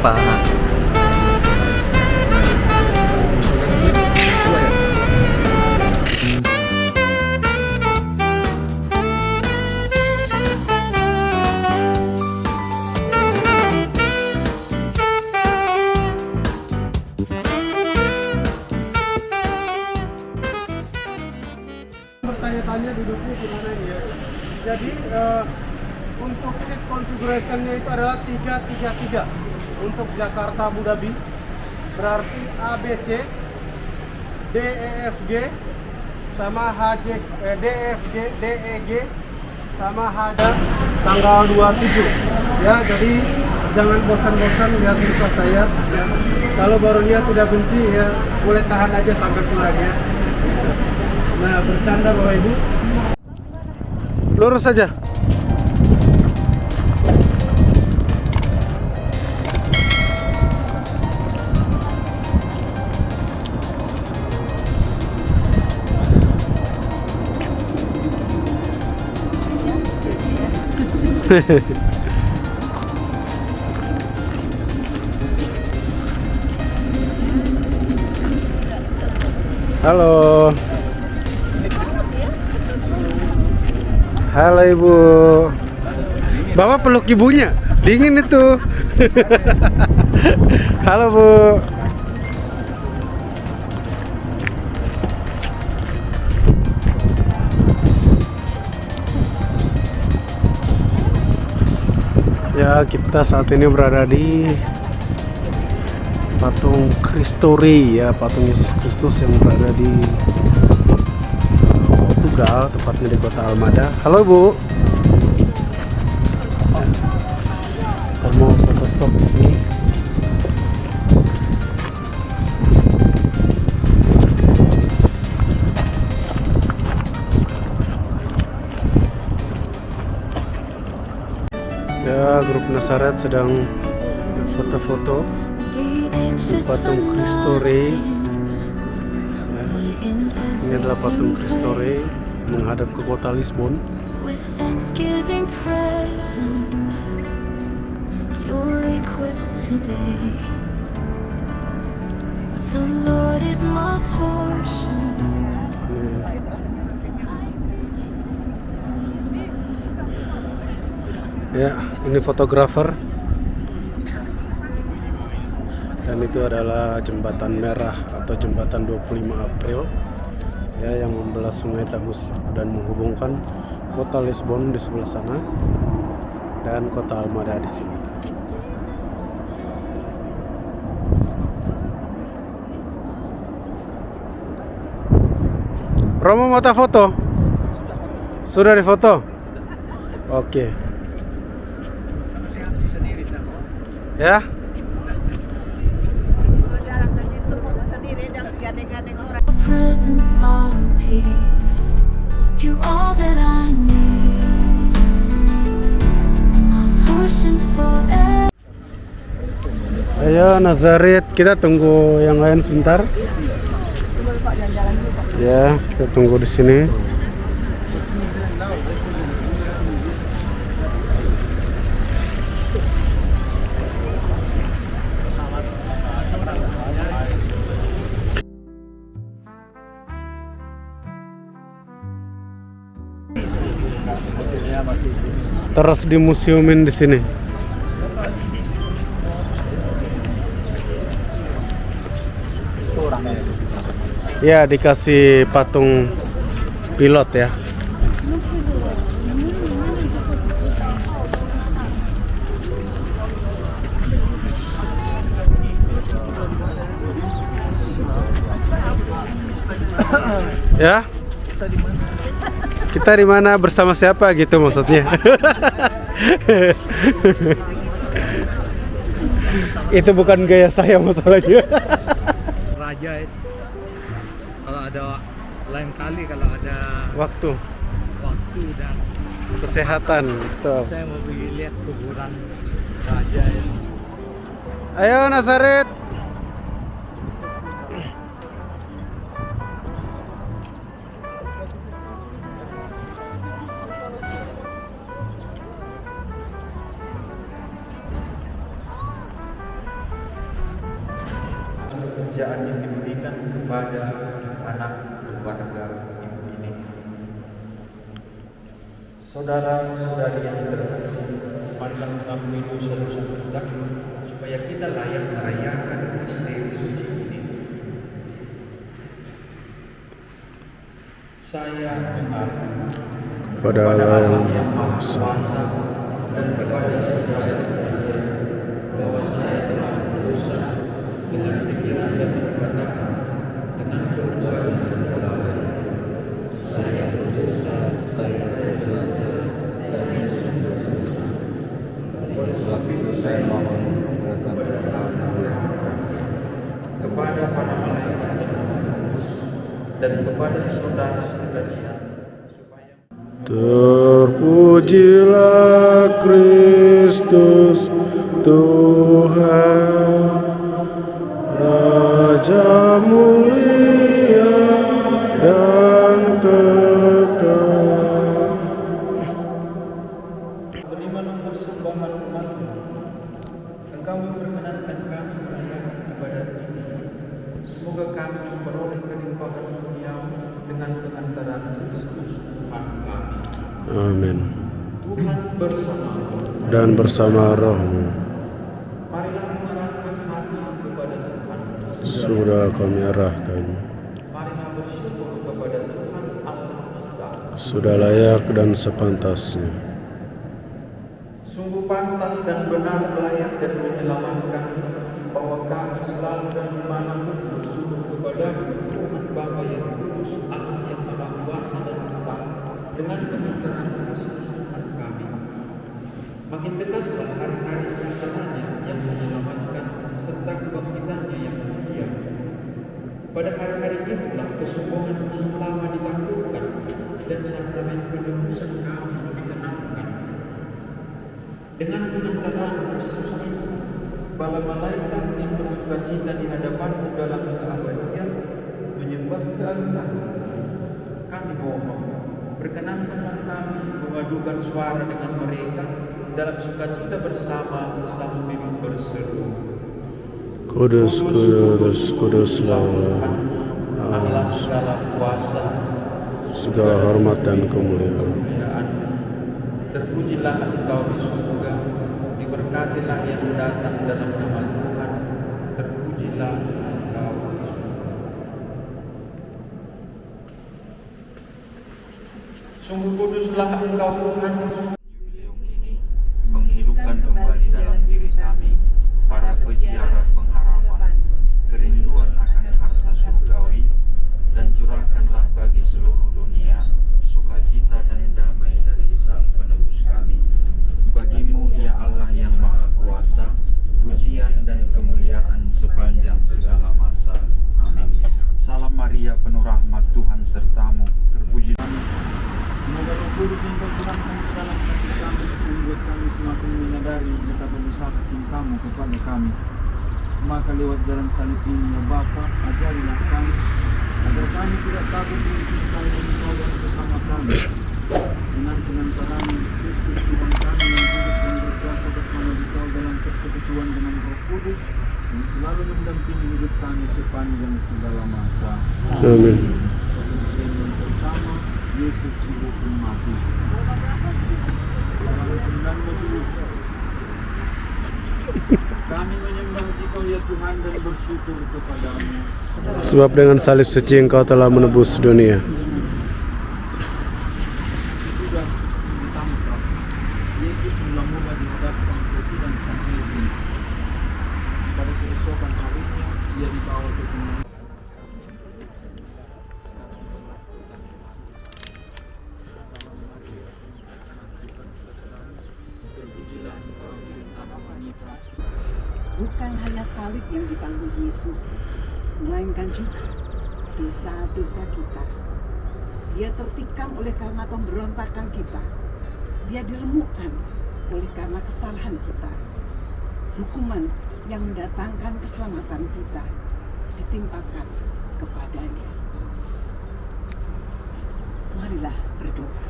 apa. Bertanya-tanya duduknya gimana ini ya. Jadi untuk seat configuration-nya itu adalah 333 untuk Jakarta Abu Dhabi. Berarti ABC, DEFG sama DEFG, DEG sama HJ tanggal 27. Ya, jadi jangan bosan-bosan lihat muka saya ya. Kalau baru lihat udah benci ya, boleh tahan aja sampai pulang ya. Nah, bercanda Bapak Ibu. Lurus saja. Halo. Halo Ibu. Bapak peluk ibunya. Dingin itu. Halo Bu. Ya, kita saat ini berada di patung Kristore ya, patung Yesus Kristus yang berada di Portugal, tepatnya di kota Almada. Halo Bu. Kita mau foto stop di sini. Ya, grup Nasaret sedang foto-foto di patung Kristore. Ya, ini adalah patung Kristore menghadap ke kota Lisbon. With Thanksgiving present, your request today. The Lord is my portion. Ya, ini fotografer. Dan itu adalah jembatan merah atau jembatan 25 April ya, yang membelah Sungai Tagus dan menghubungkan kota Lisbon di sebelah sana dan kota Almada di sini. Romo mau foto? Sudah difoto? Oke. Ya. Presence of peace, you're all that I need. My portion forever. Ayo Nazaret, kita tunggu yang lain sebentar. Ya, kita tunggu di sini. Terus di museumin di sini. Ya, dikasih patung pilot ya. Ya. Kita di mana bersama siapa gitu maksudnya. Itu bukan gaya saya masalahnya. Raja itu. Kalau ada lain kali kalau ada Waktu dan kesehatan betul. saya mau pergi lihat kuburan raja itu. Ayo Nazaret. pekerjaan yang diberikan kepada anak keluarga ibu ini. Saudara-saudari yang terkasih, marilah mengakui dosa-dosa kita supaya kita layak merayakan misteri suci ini. Saya mengaku kepada Allah yang Maha Kuasa dan kepada saudara sekalian bahwa saya telah berdosa dengan pikiran dan perkataan, dengan perbuatan dan perbuatan. Saya berdosa, saya oleh sebab itu saya mohon kepada kepada para malaikat dan kepada saudara sekalian supaya Terpujilah Kristus Tuhan, Raja mulia dan kekal. Terimalah persembahan umat-Mu. Engkau memperkenankan kami merayakan ibadat ini. Semoga kami memperoleh kelimpahan dunia-Mu dengan pengantaran Kristus Tuhan kami. Amin. Tuhan bersama-Mu Dan bersama rohmu. Marilah mengarahkan hati kepada Tuhan. Sudah kami arahkan. Marilah bersyukur kepada Tuhan Allah kita. Sudah layak dan sepantasnya. Sungguh pantas dan benar, layak dan menyelamatkan bahwa kami selalu dan dimanapun bersyukur kepada Tuhan Bapa yang kudus, Allah yang Maha Kuasa dan Tuhan, dengan pengantaran Kristus Tuhan kami. Makin dekatlah hari-hari semestanya yang menyelamatkan serta kebangkitannya yang mulia. Pada hari-hari itulah kesombongan musuh lama ditaklukkan dan sakramen penebusan kami dikenangkan. Dengan pengantaran Kristus itu, para malaikat yang bersukacita di hadapan-Mu dalam keabadian menyembah keagungan. Kami mohon, perkenankanlah kami mengadukan suara dengan mereka dalam sukacita bersama sambil berseru. Kudus, kudus, kuduslah Allah segala kuasa, segala hormat dan kemuliaan. Terpujilah Engkau di surga, diberkatilah yang datang dalam nama Tuhan, terpujilah Engkau di surga. Sungguh kuduslah Engkau Tuhan. Jubileum ini menghidupkan kembali dalam diri kami para peziarah pengharapan, kerinduan akan harta surgawi, dan curahkanlah bagi seluruh dunia sukacita dan damai dari Sang Penebus kami. Bagi-Mu ya Allah yang Maha Kuasa, pujian dan kemuliaan sepanjang segala masa. Amin. Salam Maria, penuh rahmat, Tuhan serta-Mu, terpujilah. Semoga Roh Kudus yang Kau curahkan ke dalam hati kami membuat kami semakin menyadari betapa besar cinta-Mu kepada kami. Maka lewat jalan salib ini ya Bapa, ajarilah kami agar kami tidak takut mencintai dan saudara bersama kami. Dengan pengantaran Kristus Tuhan kami yang hidup dan berkuasa bersama di Kau dalam persekutuan dengan Roh Kudus yang selalu mendampingi hidup kami sepanjang segala masa. Amin. Yang pertama, Yesus dihukum mati. Dalam 9 kami menyembah Engkau ya Tuhan dan bersyukur kepada-Mu. Sebab dengan salib suci Engkau telah menebus dunia. Sudah ditangkap, Yesus mula-mula dihadapkan ke sidang Sanhedrin. Pada keesokan harinya, ia dibawa ke pengadilan. Bukan hanya salib yang ditanggung Yesus, melainkan juga dosa-dosa kita. Dia tertikam oleh karena pemberontakan kita. Dia diremukkan oleh karena kesalahan kita. Hukuman yang mendatangkan keselamatan kita ditimpakan kepadanya. Marilah berdoa.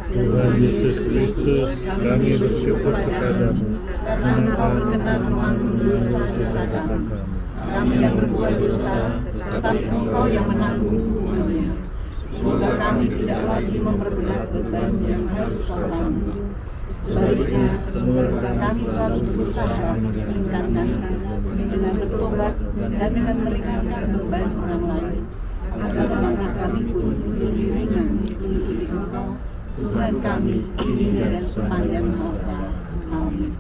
Tuhan Yesus Kristus, kami bersyukur kepadamu karena Engkau berkenan mengampuni dosa-dosa kami. Kami yang berbuat dosa, tetapi Engkau yang menanggung hukumannya, sehingga kami tidak lagi memperberat beban yang harus Kau tanggung. Sebaliknya, kami selalu berusaha meningkatkan dengan bertobat dan dengan meringankan beban orang lain, agar langkah kami pun lebih ringan mengikuti Engkau, Tuhan kami, kini dan sepanjang masa. Amin.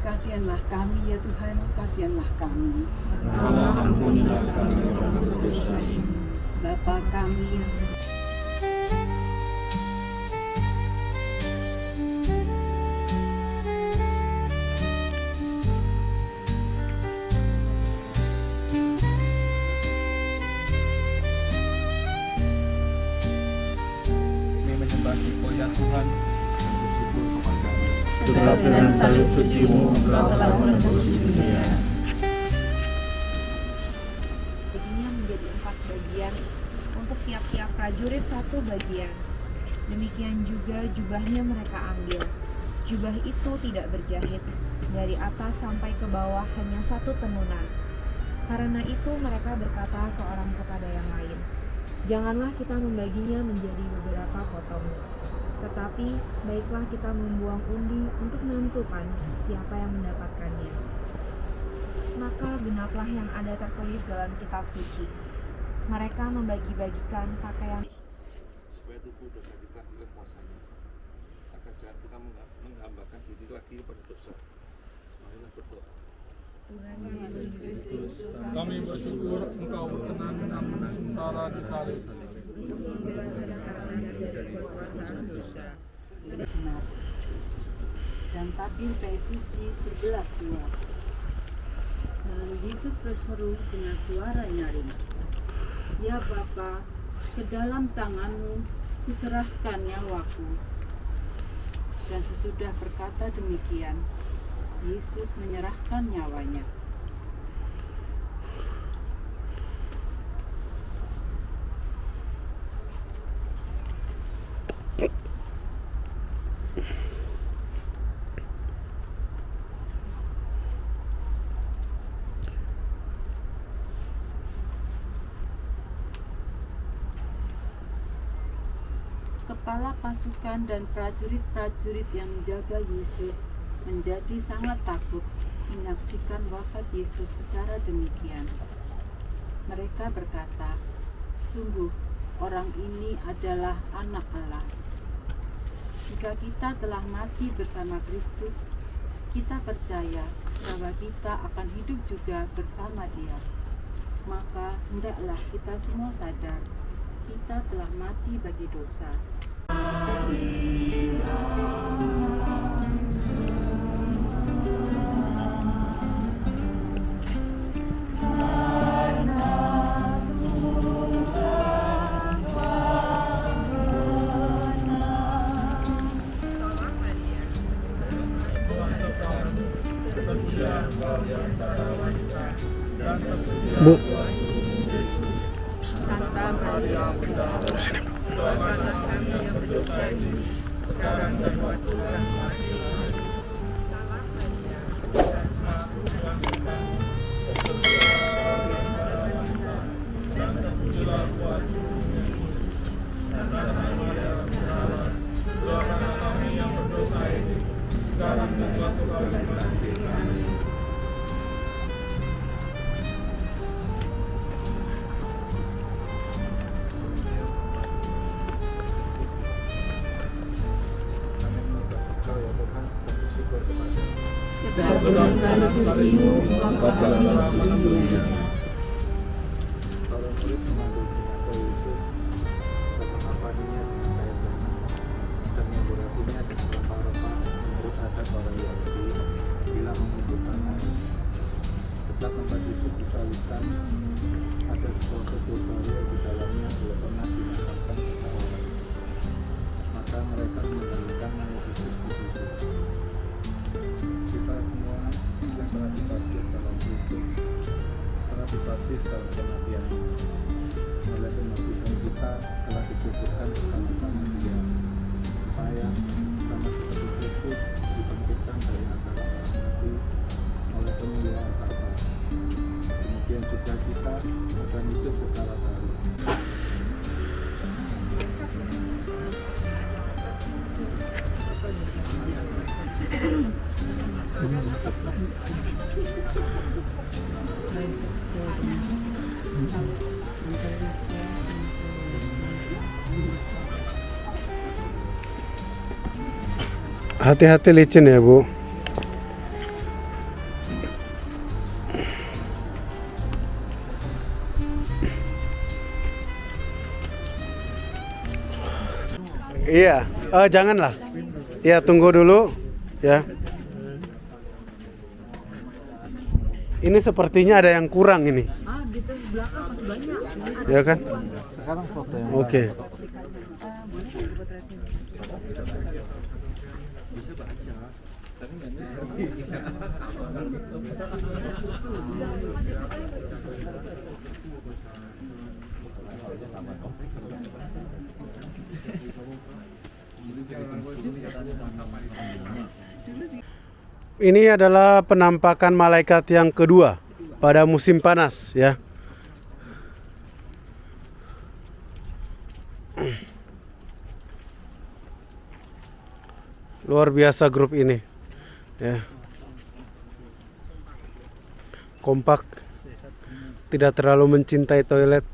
Kasihanlah kami ya Tuhan, kasihanlah kami. Allah ampunilah kami orang berdosa ini. Bapa kami yang Kami menyembah Engkau ya Tuhan, dan bersyukur kepadamu. Sebab dengan salib suci-Mu Engkau telah menebus dunia. Baginya menjadi 4 bagian, untuk tiap-tiap prajurit 1 bagian. Demikian juga jubahnya mereka ambil. Jubah itu tidak berjahit, dari atas sampai ke bawah hanya 1 tenunan. Karena itu mereka berkata seorang kepada yang lain, "Janganlah kita membaginya menjadi beberapa potong. Tetapi baiklah kita membuang undi untuk menentukan siapa yang mendapatkannya." Maka genaplah yang ada tertulis dalam kitab suci. Mereka membagi-bagikan pakaian supaya tubuh dosa kita oleh kuasanya. Agar jangan kita menghambakan diri lagi kepada dosa. Marilah berdoa. Kami bersyukur Engkau berkenan menanggung sengsara di salib. benar. Dan tabir bait suci berbelah 2. Lalu Yesus berseru dengan suara nyaring, "Ya Bapa, ke dalam tangan-Mu kuserahkan nyawaku." Dan sesudah berkata demikian, Yesus menyerahkan nyawanya. Kepala pasukan dan prajurit-prajurit yang menjaga Yesus menjadi sangat takut menyaksikan wafat Yesus secara demikian. Mereka berkata, "Sungguh, orang ini adalah Anak Allah." Jika kita telah mati bersama Kristus, kita percaya bahwa kita akan hidup juga bersama Dia. Maka hendaklah kita semua sadar, kita telah mati bagi dosa. Bu. Dengan salib suci-Mu Engkau telah menebus dunia. Para murid mengambil jenazah Yesus dan mengapaninya dengan kain tanah dan memburatinya dengan rempah-rempah menurut adat orang Yahudi bila mengumpul tanah. Setelah tempat Yesus disalibkan, ada sebuah kebun baru di dalamnya belum pernah dimakamkan seseorang. Maka mereka meninggalkan mayat Yesus di situ. Kita semua yang telah dibaptis dalam Kristus telah dibaptis dalam kematian. Oleh pembaptisan kita telah dikuburkan bersama-sama Dia supaya sama seperti Kristus dibangkitkan dari antara orang mati oleh kemuliaan Bapa. Kemudian juga kita akan hidup secara baru. Hati-hati licin ya, Bu. Iya, janganlah. Ya, tunggu dulu ya. Ini sepertinya ada yang kurang ini. Gitu belakang masih banyak. Ya kan? Sekarang foto yang Oke. Bisa baca, tapi nggak ngerti. Ini adalah penampakan malaikat yang kedua pada musim panas ya. Luar biasa grup ini ya. Kompak, tidak terlalu mencintai toilet.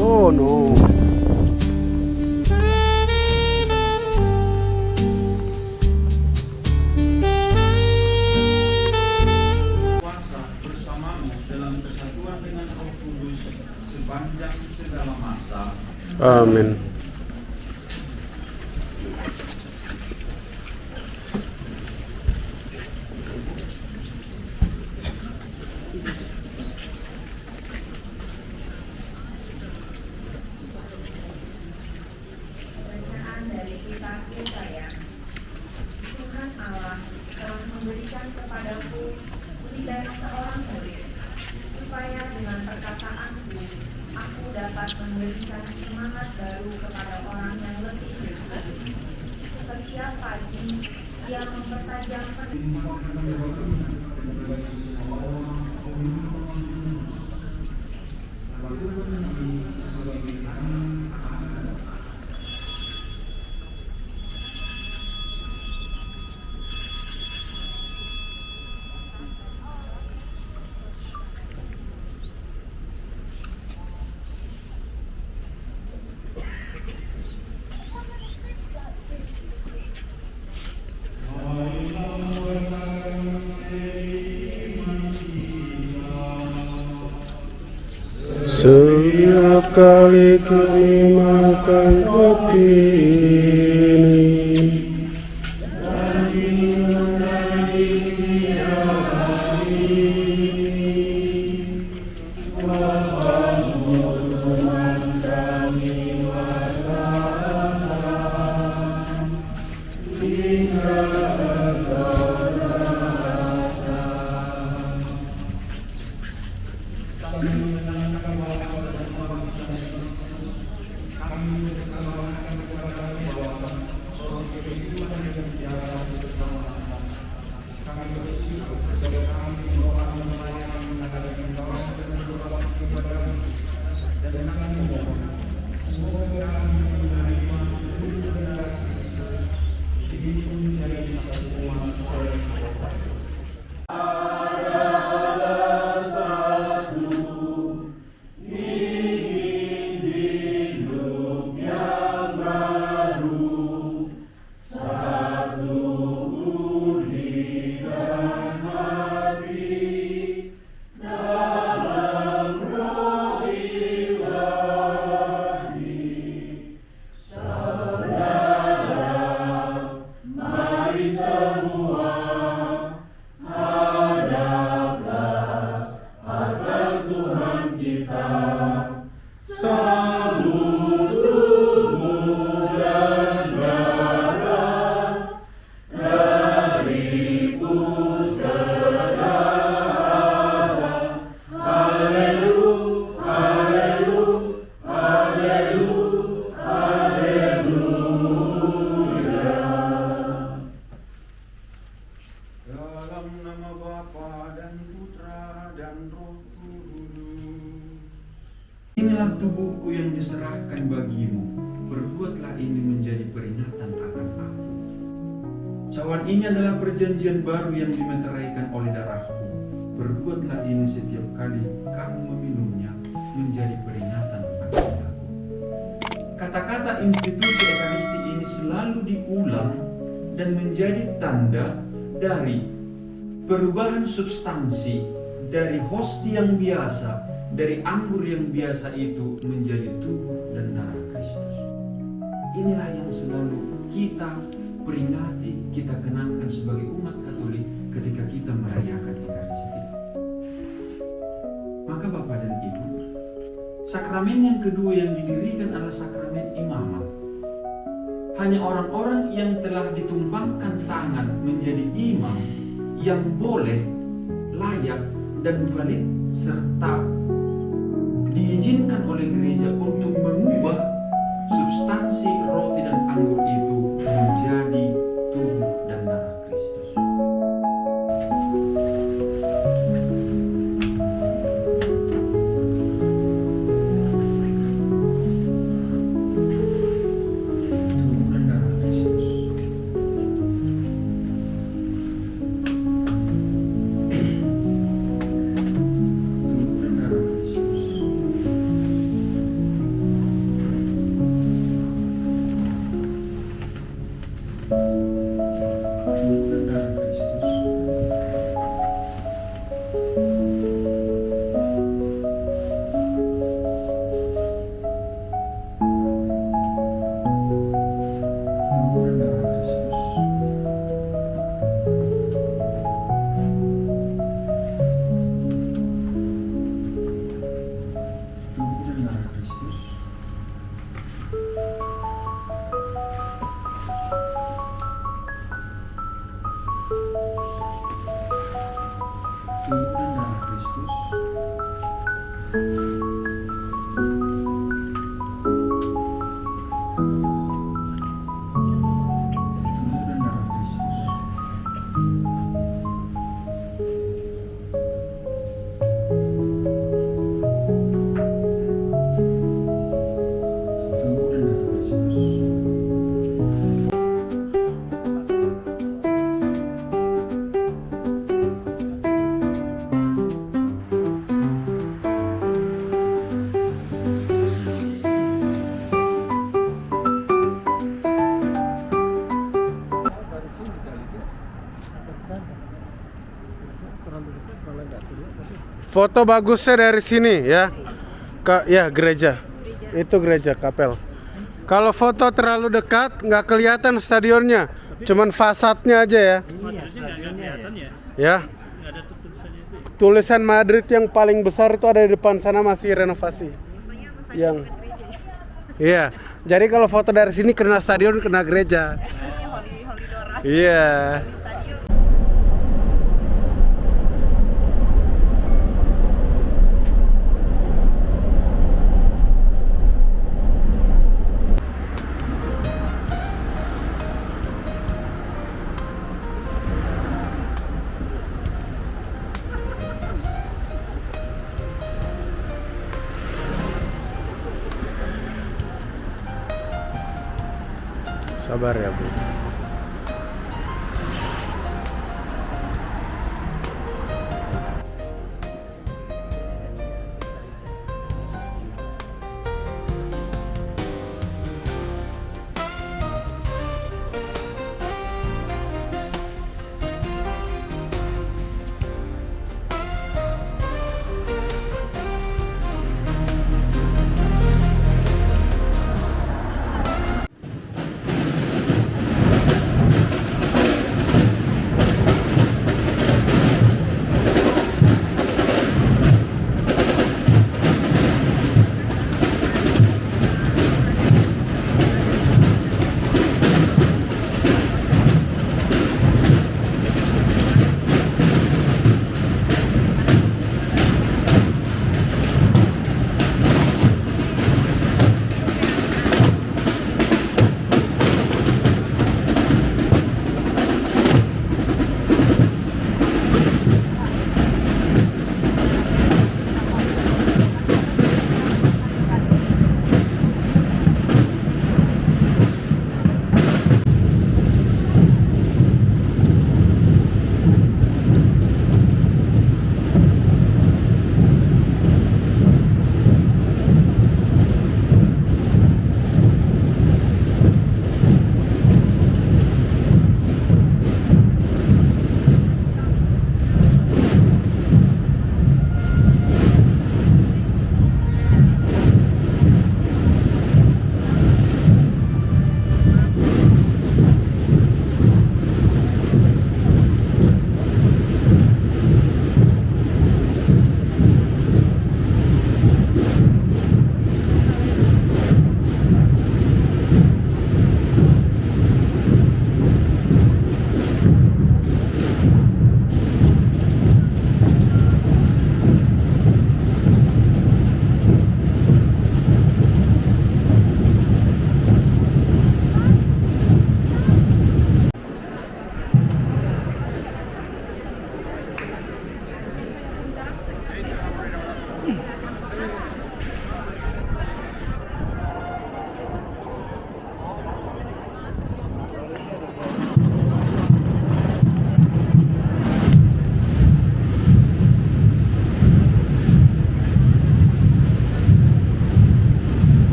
Oh no. Kuasa bersamamu dalam kesatuan dengan Roh Kudus sepanjang segala masa. Amin. Bacaan dari kitab Yesaya. Tuhan Allah telah memberikan kepadaku lidah seorang murid, supaya dengan perkataanku aku dapat memberikan semangat baru kepada orang yang letih gersang. Setiap pagi ia mempertajam Setiap kali kami makan roti ini, Hidupnya Dalam nama Bapa dan Putra dan Roh Kudus. Inilah tubuhku yang diserahkan bagimu. Berbuatlah ini menjadi peringatan akan aku. Cawan ini adalah perjanjian baru yang dimeteraikan oleh darahku. Berbuatlah ini setiap kali kamu meminumnya menjadi peringatan akan aku. Kata-kata institusi Ekaristi ini selalu diulang dan menjadi tanda dari perubahan substansi dari hosti yang biasa, dari anggur yang biasa itu menjadi tubuh dan darah Kristus. Inilah yang selalu kita peringati, kita kenangkan sebagai umat Katolik ketika kita merayakan Ekaristi. Maka Bapak dan Ibu, sakramen yang kedua yang didirikan adalah sakramen imamat. Hanya orang-orang yang telah ditumpangkan tangan menjadi imam yang boleh, layak, dan valid serta diizinkan oleh gereja untuk mengubah substansi roti dan anggur itu menjadi tubuh dan darah Kristus. Tubuh dan darah Kristus. Tubuh dan darah Kristus. Tubuh dan darah Kristus. Tubuh dan darah Kristus. Tubuh dan darah Kristus. Tubuh dan darah Kristus. Tubuh dan darah Kristus. Tubuh dan darah Kristus. Dari sini kali ya. Foto bagusnya dari sini ya. Ya gereja. Itu gereja kapel. Kalau foto terlalu dekat nggak kelihatan stadionnya. Cuman fasadnya aja ya. Ya. Tulisan Madrid yang paling besar itu ada di depan sana, masih renovasi. Yang iya. Jadi kalau foto dari sini kena stadion, kena gereja. Iya. Sabar ya, Bu.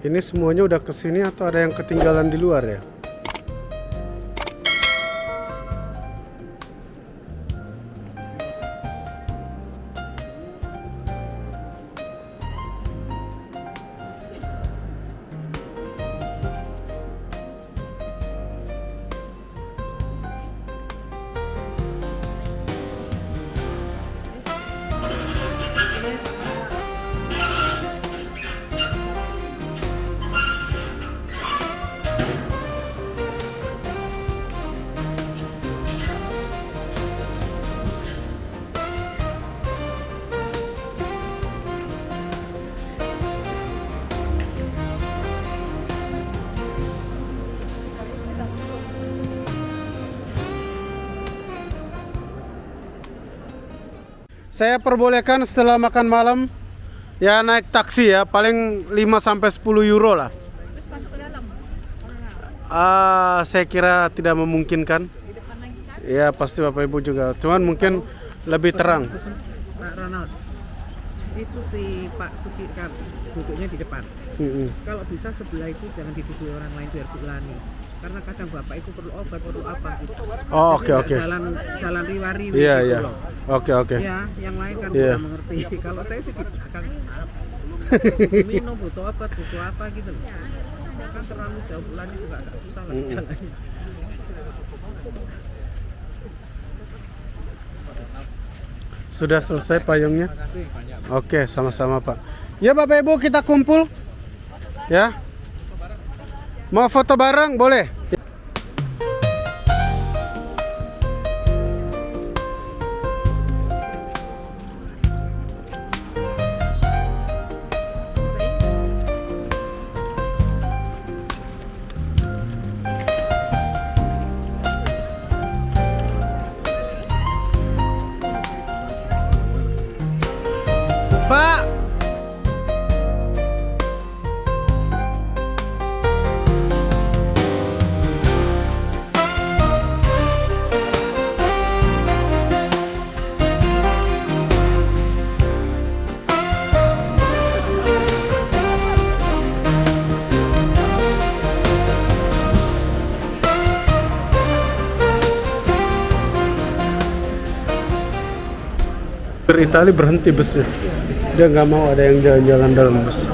Ini semuanya udah kesini atau ada yang ketinggalan di luar ya? Saya perbolehkan setelah makan malam ya naik taksi ya, paling 5-10 euro lah. Saya kira tidak memungkinkan. Ya pasti Bapak Ibu juga, cuman mungkin lebih terang. Pak Ronald, itu si Pak Sukikar duduknya di depan. Kalau bisa sebelah itu jangan didudui orang lain biar bulani. Karena kadang Bapak itu perlu obat, perlu apa gitu. Oh, oke. Jalan riwari Iya, gitu iya. loh. Oke. Ya, yang lain kan Iya. bisa mengerti. Kalau saya sih di belakang minum, butuh obat, butuh apa gitu loh. Kan terlalu jauh bulani juga agak susah lah jalannya. Sudah selesai payungnya? Oke, sama-sama Pak. Ya Bapak Ibu kita kumpul. Ya. Mau foto bareng boleh? Pak. Itali berhenti busnya. Dia nggak mau ada yang jalan-jalan dalam bus.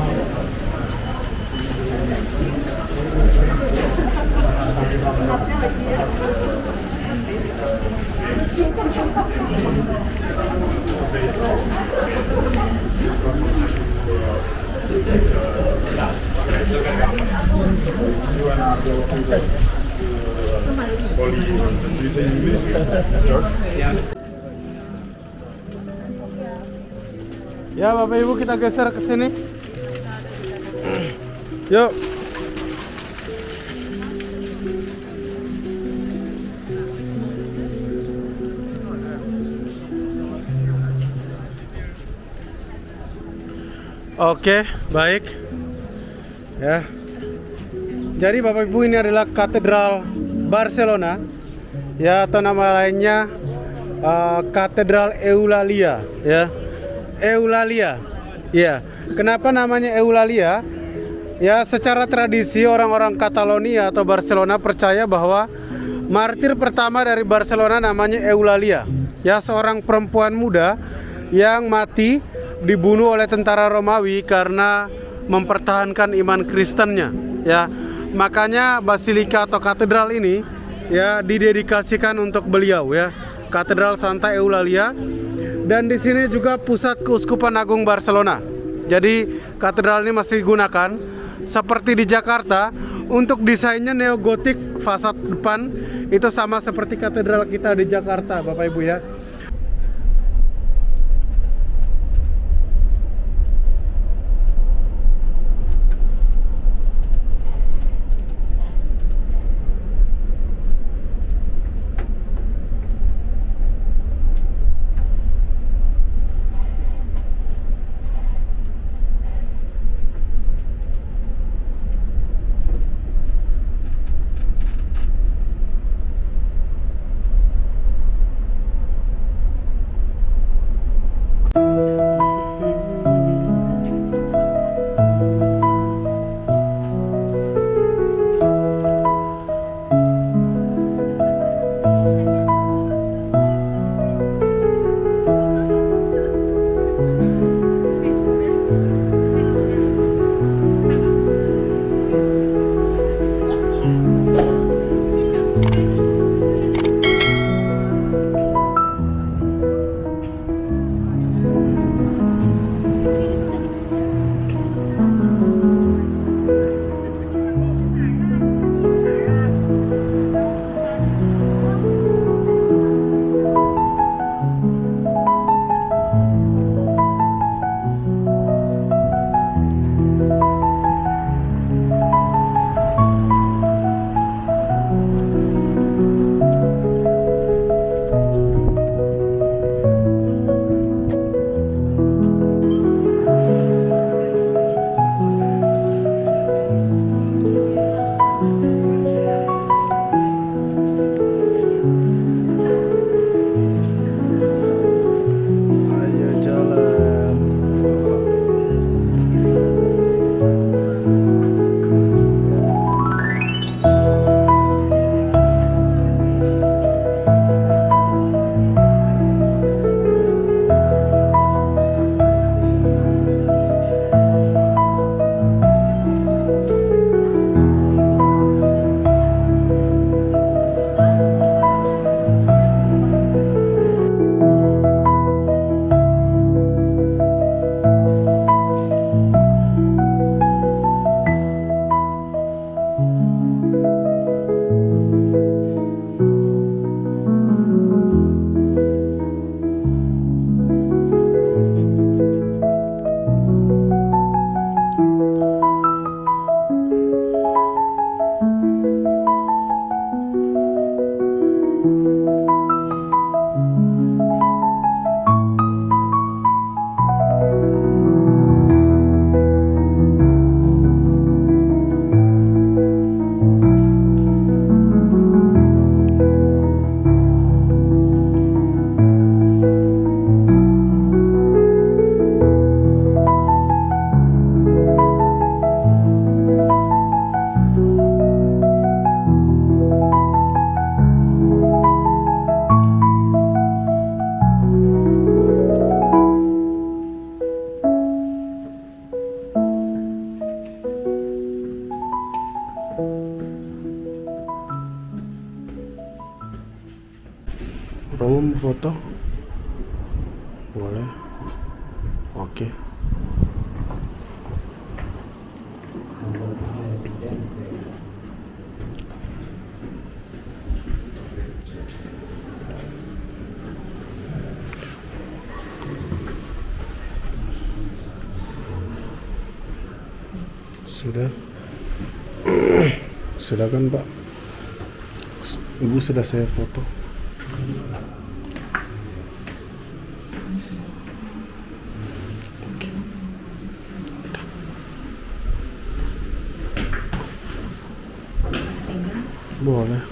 Ya Bapak Ibu kita geser ke sini. Yuk. Oke, baik. Ya. Jadi Bapak Ibu ini adalah Katedral Barcelona. Ya, atau nama lainnya Katedral Eulalia, ya. Eulalia. Ya. Kenapa namanya Eulalia? Ya, secara tradisi orang-orang Catalonia atau Barcelona percaya bahwa martir pertama dari Barcelona namanya Eulalia. Ya, seorang perempuan muda yang mati dibunuh oleh tentara Romawi karena mempertahankan iman Kristennya. Ya, makanya basilika atau katedral ini ya didedikasikan untuk beliau ya, Katedral Santa Eulalia. Dan di sini juga pusat Keuskupan Agung Barcelona. Jadi katedral ini masih digunakan seperti di Jakarta. Untuk desainnya neogotik, fasad depan itu sama seperti katedral kita di Jakarta, Bapak Ibu ya. foto? Boleh. Oke. Sudah. Silakan Pak. Ibu sudah saya foto. Oke. Boleh.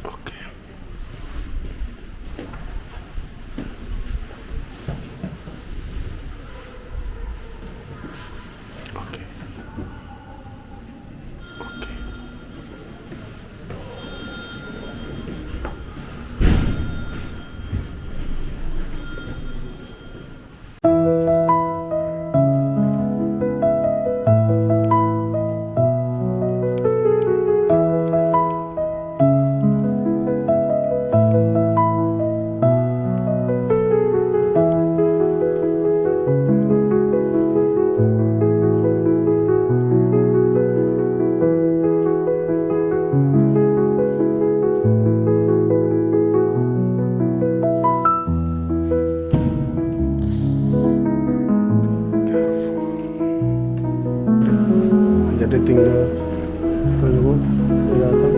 Oke. Oke. Oke. Jadi tinggal tunggu kelihatan.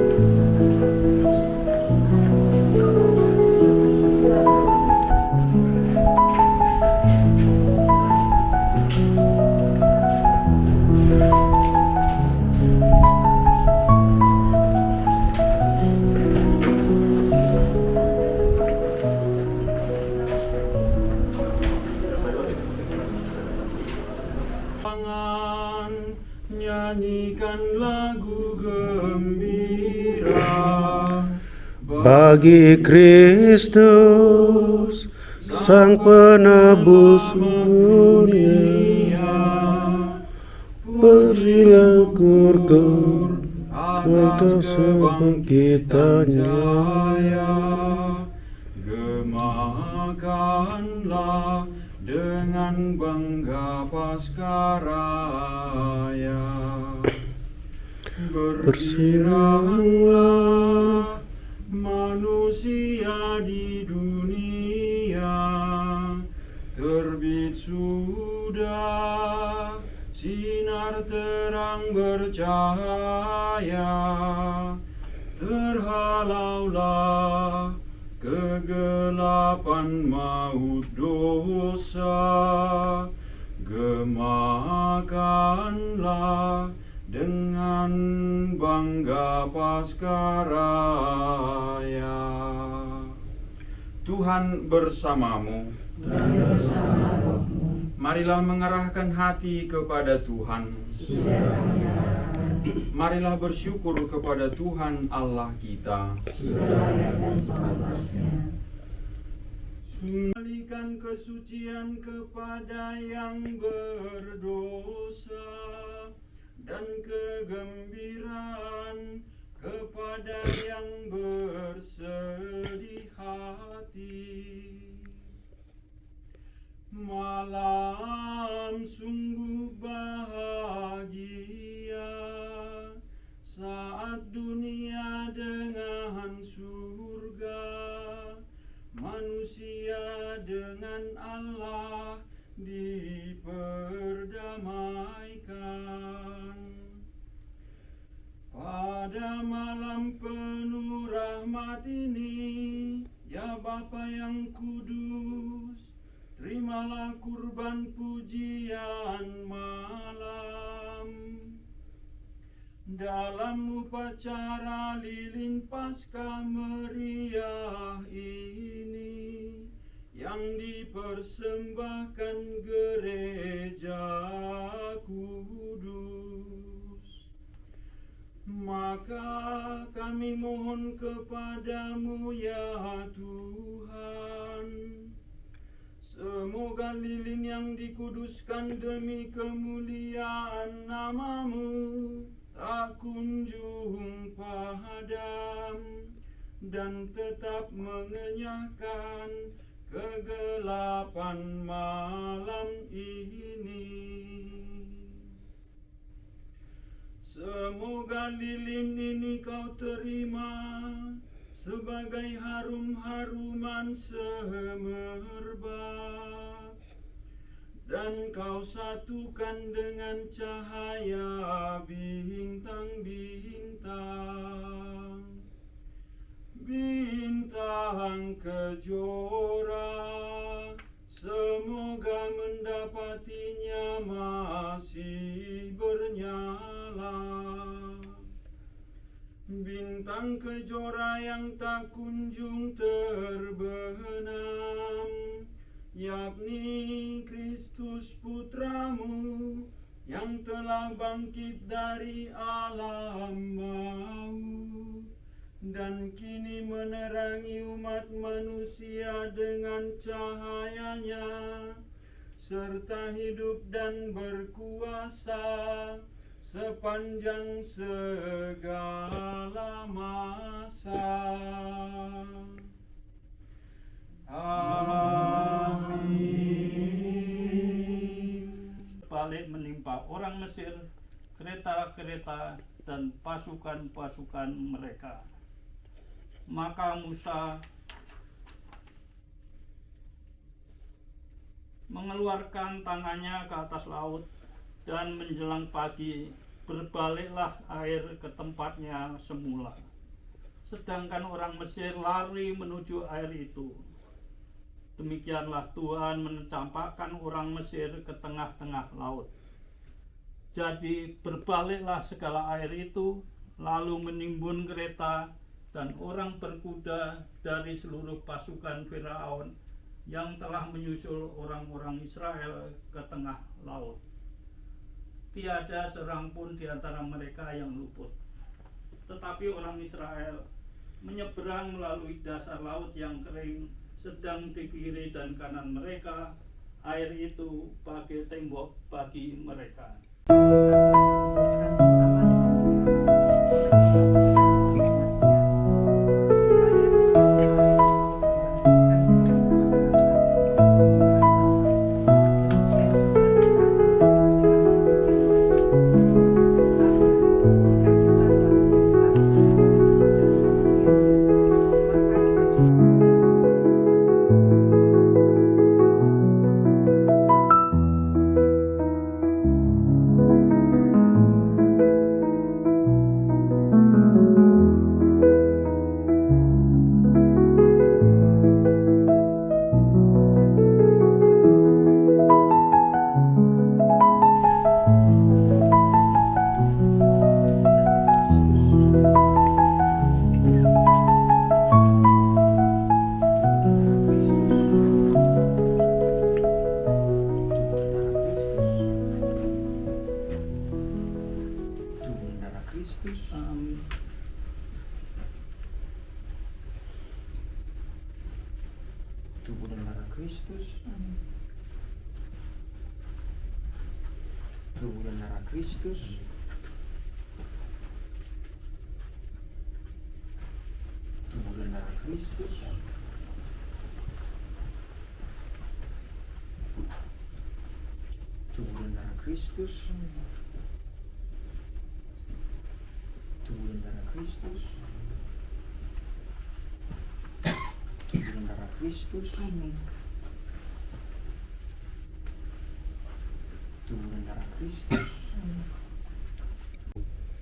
Tangan, nyanyikan lagu gembira Bagi Kristus Sang Penebus dunia, berilah kur atas kebangkitannya. Gemakanlah dengan bangga Paskaraya. Bersirahlah manusia di dunia, terbit sudah sinar terang bercahaya. Terhalaulah kegelapan maut dosa, gemakanlah dengan bangga Paskaraya. Tuhan bersamamu. Marilah mengarahkan hati kepada Tuhan. Marilah bersyukur kepada Tuhan Allah kita. Kembalikan kesucian kepada yang berdosa dan kegembiraan kepada yang bersedih hati. Malam sungguh bahagia saat dunia dengan surga, manusia dengan Allah diperdamaikan. Pada malam penuh rahmat ini, ya Bapa yang kudus, terimalah kurban pujian malam. Dalam upacara lilin Paskah meriah ini, yang dipersembahkan gereja kudus, maka kami mohon kepadamu ya Tuhan, lilin yang dikuduskan demi kemuliaan nama-Mu tak kunjung padam dan tetap mengenyahkan kegelapan malam ini. Semoga lilin ini Kau terima sebagai harum-haruman semerbak, dan Kau satukan dengan cahaya bintang-bintang, bintang kejora, semoga mendapatinya masih bernyala. Bintang kejora yang tak kunjung terbenam, yakni Kristus Putra-Mu yang telah bangkit dari alam maut dan kini menerangi umat manusia dengan cahayanya, serta hidup dan berkuasa sepanjang segala masa. Amin. Balik menimpa orang Mesir, kereta-kereta dan pasukan-pasukan mereka. Maka Musa mengeluarkan tangannya ke atas laut, dan menjelang pagi berbaliklah air ke tempatnya semula. Sedangkan orang Mesir lari menuju air itu. Demikianlah Tuhan mencampakkan orang Mesir ke tengah-tengah laut. Jadi berbaliklah segala air itu, lalu menimbun kereta dan orang berkuda dari seluruh pasukan Firaun yang telah menyusul orang-orang Israel ke tengah laut. Tiada seorang pun di antara mereka yang luput. Tetapi orang Israel menyeberang melalui dasar laut yang kering, sedang di kiri dan kanan mereka air itu bagai tembok bagi mereka. Tubuh dan darah Kristus. Tubuh dan darah Kristus. Tubuh dan darah Kristus. Tubuh dan darah Kristus. Tubuh dan darah Kristus. Tubuh dan darah Kristus. Amin. Tubuh dan darah Kristus.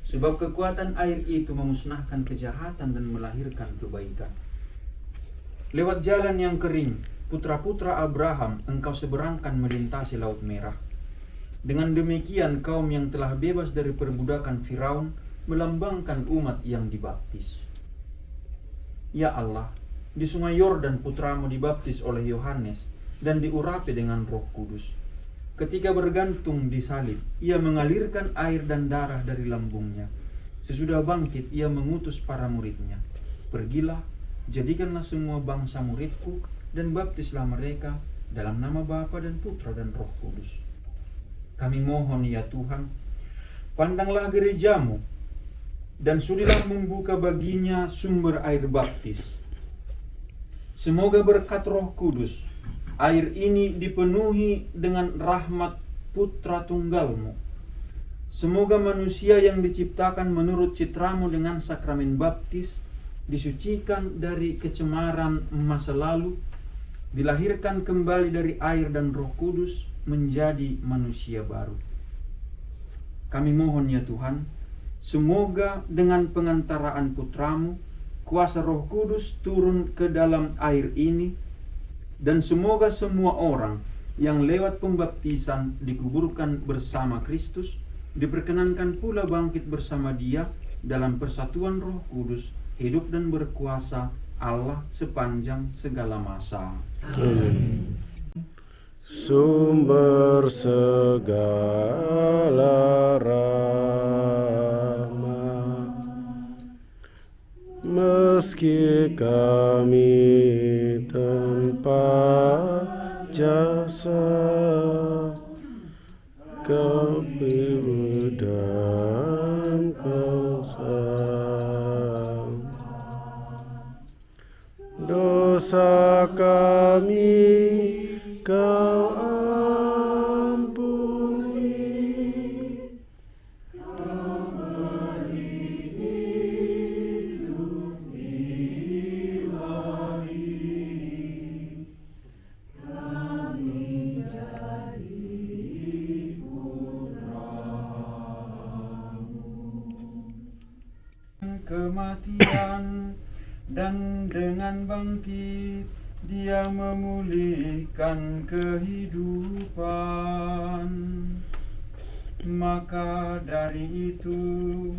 Sebab kekuatan air itu memusnahkan kejahatan dan melahirkan kebaikan. Lewat jalan yang kering, putra-putra Abraham engkau seberangkan melintasi Laut Merah. Dengan demikian kaum yang telah bebas dari perbudakan Firaun melambangkan umat yang dibaptis. Ya Allah, di sungai Yordan putramu dibaptis oleh Yohanes dan diurapi dengan Roh Kudus. Ketika bergantung di salib, ia mengalirkan air dan darah dari lambungnya. Sesudah bangkit, ia mengutus para muridnya. Pergilah, jadikanlah semua bangsa muridku, dan baptislah mereka dalam nama Bapa dan Putra dan Roh Kudus. Kami mohon ya Tuhan, pandanglah gerejamu dan sudilah membuka baginya sumber air baptis. Semoga berkat Roh Kudus, air ini dipenuhi dengan rahmat Putra Tunggalmu. Semoga manusia yang diciptakan menurut citramu dengan sakramen baptis, disucikan dari kecemaran masa lalu, dilahirkan kembali dari air dan Roh Kudus menjadi manusia baru. Kami mohon ya Tuhan, semoga dengan pengantaraan Putramu, kuasa Roh Kudus turun ke dalam air ini, dan semoga semua orang yang lewat pembaptisan dikuburkan bersama Kristus, diperkenankan pula bangkit bersama Dia dalam persatuan Roh Kudus, hidup dan berkuasa Allah sepanjang segala masa. Amin. Sumber segala rahmat, meski kami tanpa jasa, Kau beri dan Kau sayang. Dosa kami Kau ampuni, Kau beri hidup ilahi, kami jadi putra-Mu. Kematian dan dengan bangkit Dia memulihkan kehidupan. Maka dari itu,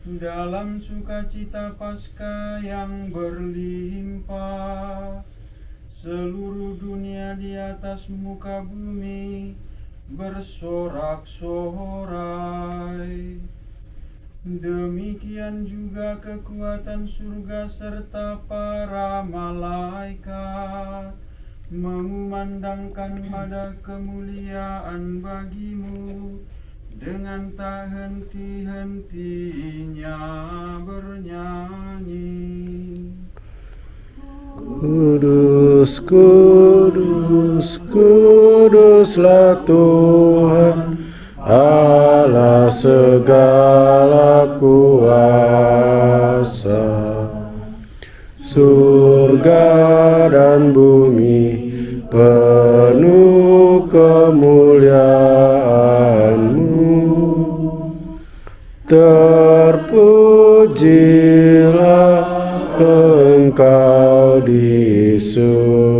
dalam sukacita Paskah yang berlimpah, seluruh dunia di atas muka bumi bersorak-sorai. Demikian juga kekuatan surga serta para malaikat mengumandangkan nada kemuliaan bagi-Mu dengan tak henti-hentinya bernyanyi. Kudus, kudus, kuduslah Tuhan Allah segala kuasa. Surga dan bumi penuh kemuliaan-Mu. Terpujilah Engkau di surga.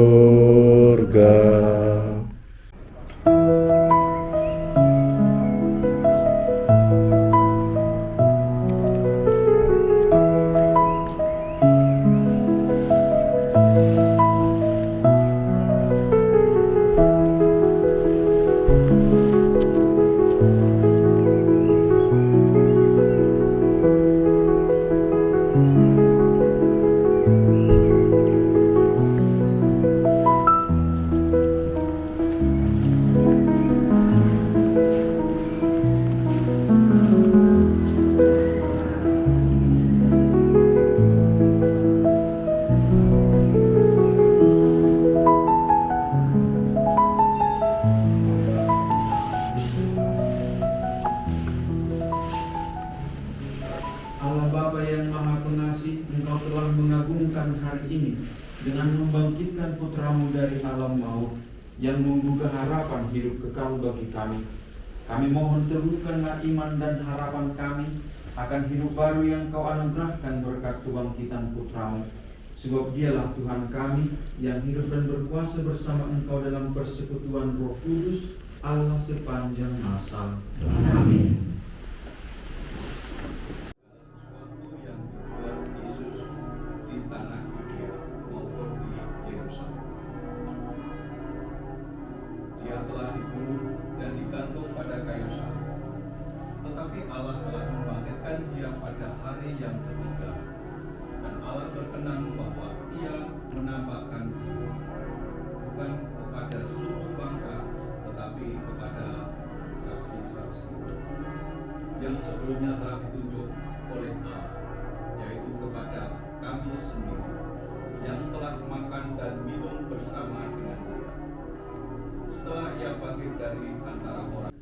Allah Bapa yang Maha Pengasih, Engkau telah mengagungkan hari ini dengan membangkitkan Putra-Mu dari alam maut yang membuka harapan hidup kekal bagi kami. Kami mohon teguhkanlah iman dan harapan kami akan hidup baru yang Kau anugerahkan berkat kebangkitan Putra-Mu. Sebab Dialah Tuhan kami yang hidup dan berkuasa bersama Engkau dalam persekutuan Roh Kudus, Allah sepanjang masa. Amin. Dia telah dibunuh dan digantung pada kayu salib. Tetapi Allah telah membangkitkan Dia pada hari yang ketiga. Dan Allah berkenan bahwa Ia menampakkan diri bukan kepada sebelumnya telah ditunjuk oleh Allah, yaitu kepada kami sendiri yang telah makan dan minum bersama dengan Dia. Setelah Ia bangkit dari antara orang.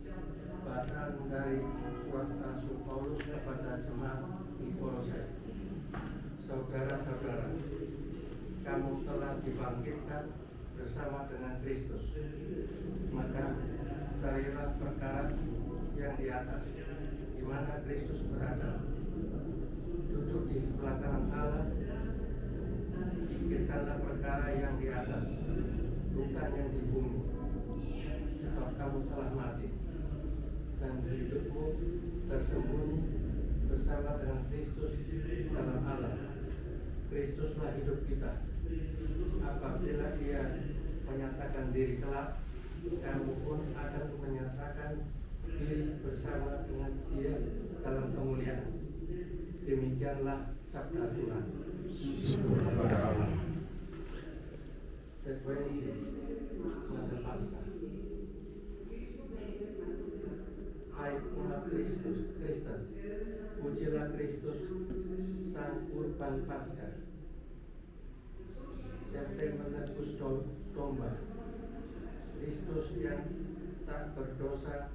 Bacaan dari surat Rasul Paulus kepada jemaat di Kolose. Saudara-saudara, kamu telah dibangkitkan bersama dengan Kristus. Maka carilah perkara yang di atas, di mana Kristus berada, duduk di sebelah kanan Allah. Pikirkanlah perkara yang di atas, bukan yang di bumi. Sebab kamu telah mati, dan hidupmu tersembunyi bersama dengan Kristus dalam Allah. Kristuslah hidup kita. Apabila Ia menyatakan diri kelak, kamu pun akan menyatakan diri bersama dengan Dia dalam kemuliaan. Demikianlah sabda Tuhan. Syukur kepada Allah. Sekuensi Natal Paskah. Hai umat Kristus Kristen, pujilah Kristus sang kurban Paskah. Siapa menebus domba, Kristus yang tak berdosa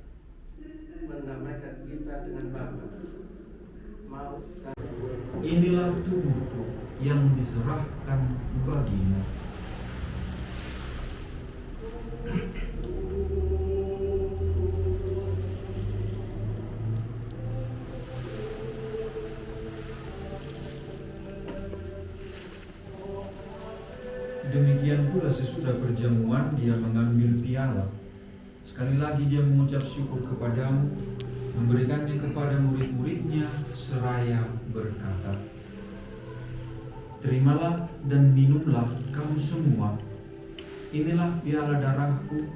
mendamaikan kita dengan Bapa. Maut dan Inilah tubuhku yang diserahkan bagimu. Demikian pula sesudah perjamuan dia mengambil piala. Sekali lagi dia mengucap syukur kepadamu, memberikannya kepada murid-muridnya seraya berkata, "Terimalah dan minumlah kamu semua. Inilah piala darahku,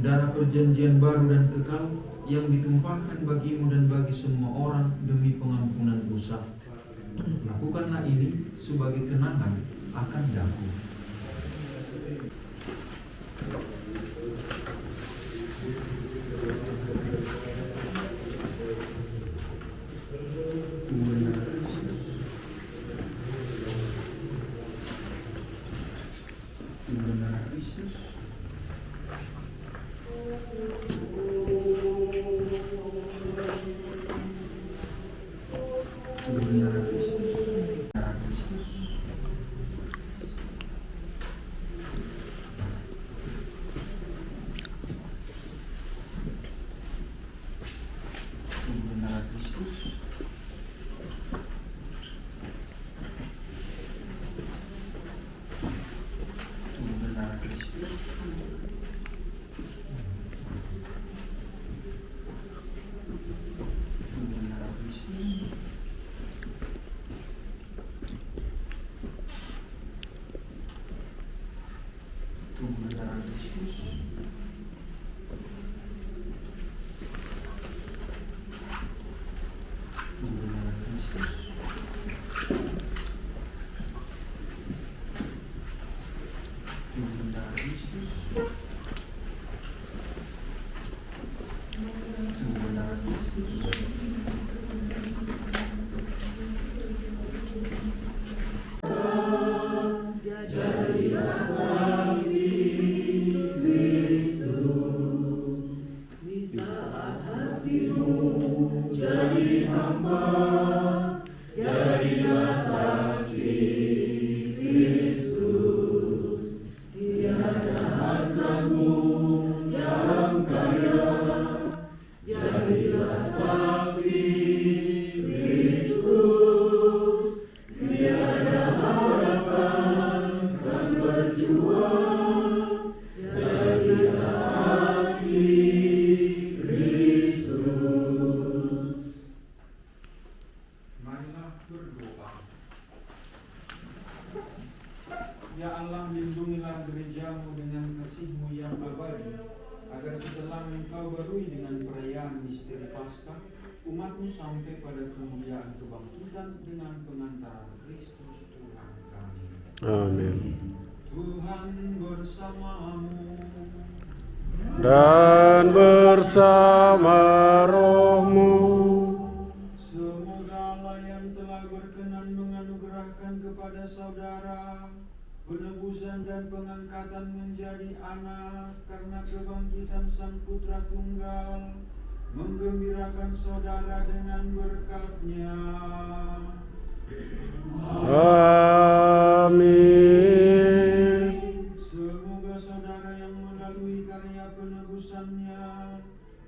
darah perjanjian baru dan kekal yang ditumpahkan bagimu dan bagi semua orang demi pengampunan dosa. Lakukanlah ini sebagai kenangan akan daku." Ya Allah, lindungilah gerejamu dengan kasih-Mu yang abadi, agar setelah Engkau barui dengan perayaan misteri Paskah, umat-Mu sampai pada kemuliaan kebangkitan dengan pengantaran Kristus Tuhan kami. Amin. Tuhan bersamamu Dan bersama rohmu, pengangkatan menjadi anak karena kebangkitan Sang Putra Tunggal, menggembirakan saudara dengan berkat-Nya. Amin. Semoga saudara yang melalui karya penebusan-Nya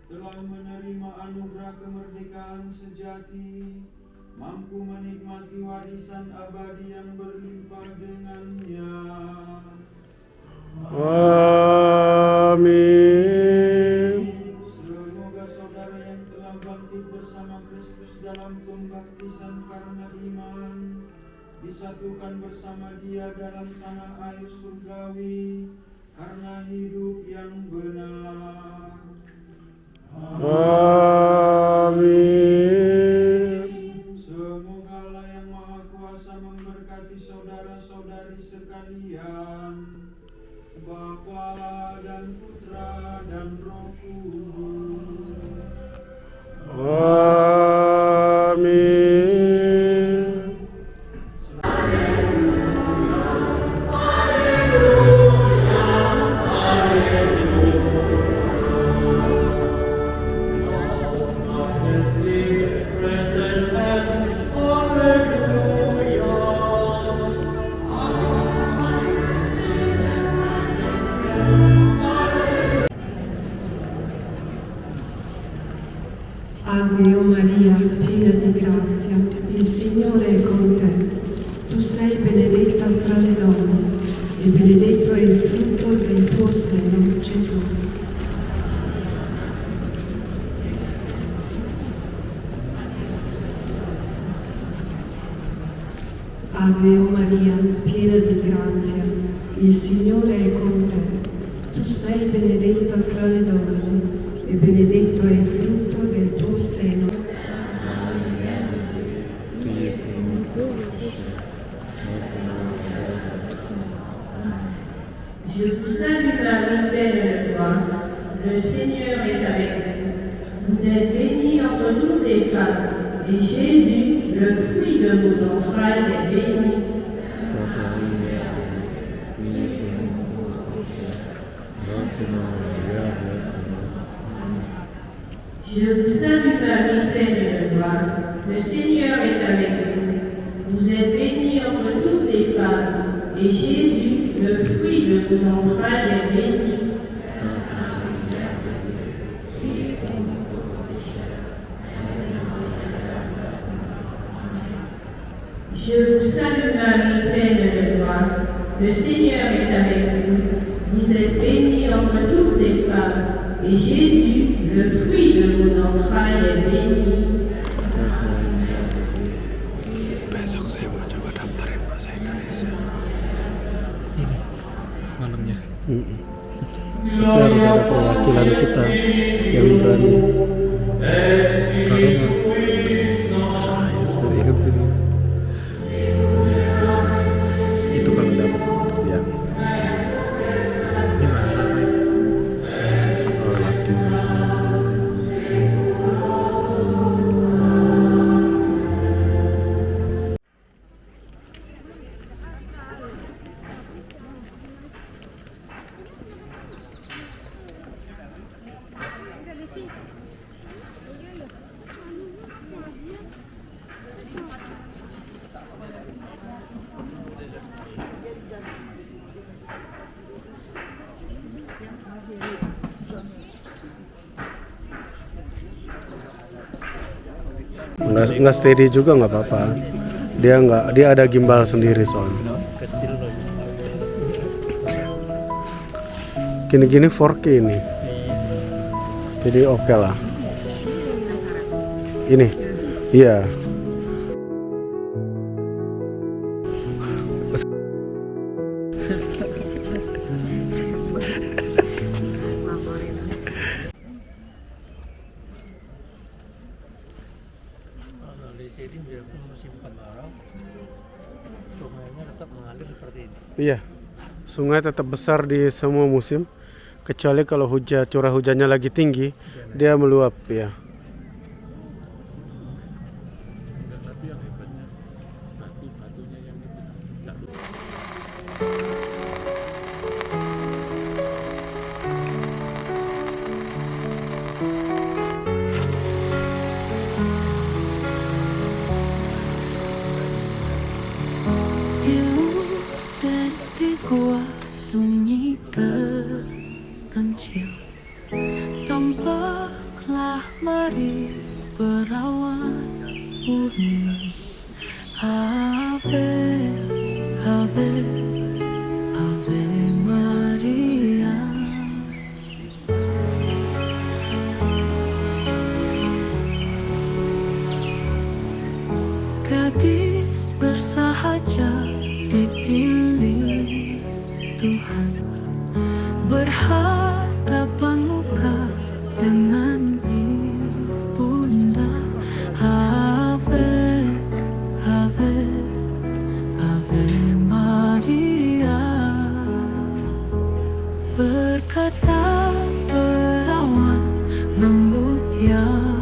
telah menerima anugerah kemerdekaan sejati, mampu menikmati warisan abadi yang berlimpah dengannya. Amin. Semoga saudara yang telah bangkit bersama Kristus dalam pembaptisan karena iman, disatukan bersama Dia dalam tanah air surgawi karena hidup yang benar. Amin. Semoga Allah yang Maha Kuasa memberkati saudara-saudari sekalian, Bapa dan Putra dan Roh Kudus. Amin. Ave Maria, piena di grazia, il Signore è con te. Tu sei benedetta fra le donne, e benedetto è il frutto del tuo seno, Gesù. Ave Maria, piena di grazia, il Signore è con te. Tu sei benedetta fra le donne, e benedetto è il frutto del tuo seno. Je vous salue Marie, pleine de grâce, le Seigneur est avec vous. Vous êtes bénie entre toutes les femmes, et Jésus, le fruit de vos entrailles, est béni. Je vous salue Marie, pleine de grâce, le Seigneur est avec vous. Vous êtes bénie entre toutes les femmes, et Jésus, le fruit de vos entrailles, est béni. Je vous salue Marie, pleine de grâce, le Seigneur est avec vous. Vous êtes bénie entre toutes les femmes, et Jésus, le fruit de vos entrailles, est béni. Besok saya mau coba daftarin bahasa Indonesia. Malamnya. Tapi harus ada perwakilan kita yang berani. Karena saya ingat ini. Itu kalau dapat. Ya. Ini bahasa apa ya? Oh, Latin. Nggak steady juga nggak apa-apa. Dia ada gimbal sendiri soalnya. Gini-gini 4K ini. Jadi oke lah. Ini. Iya. Iya, sungai tetap besar di semua musim, kecuali kalau curah hujannya lagi tinggi, dia meluap ya. Tampaklah mari perawan bumi. Ave, Ave, Ave Maria. Gadis bersahaja dipilih Tuhan, berhadapan muka dengan ibunda. Ave, Ave, Ave Maria. Berkata perawan lembut yang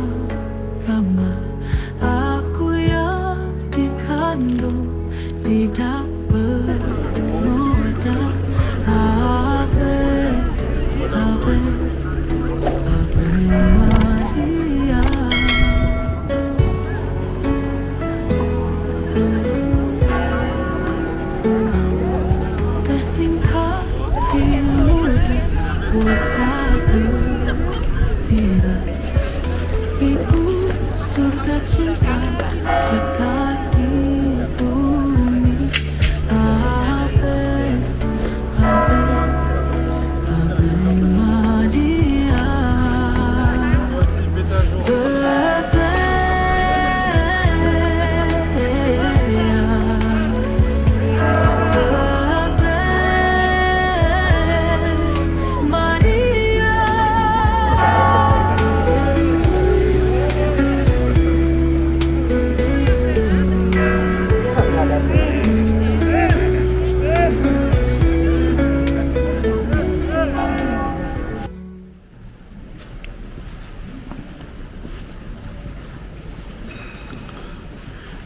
ramah, aku yang dikandung tidak bernoda. Ave, Ave, Ave Maria. Tersingkap di ludes berkagembira, Ibu surga cinta kita di bumi. Ave, Ave, Ave Maria.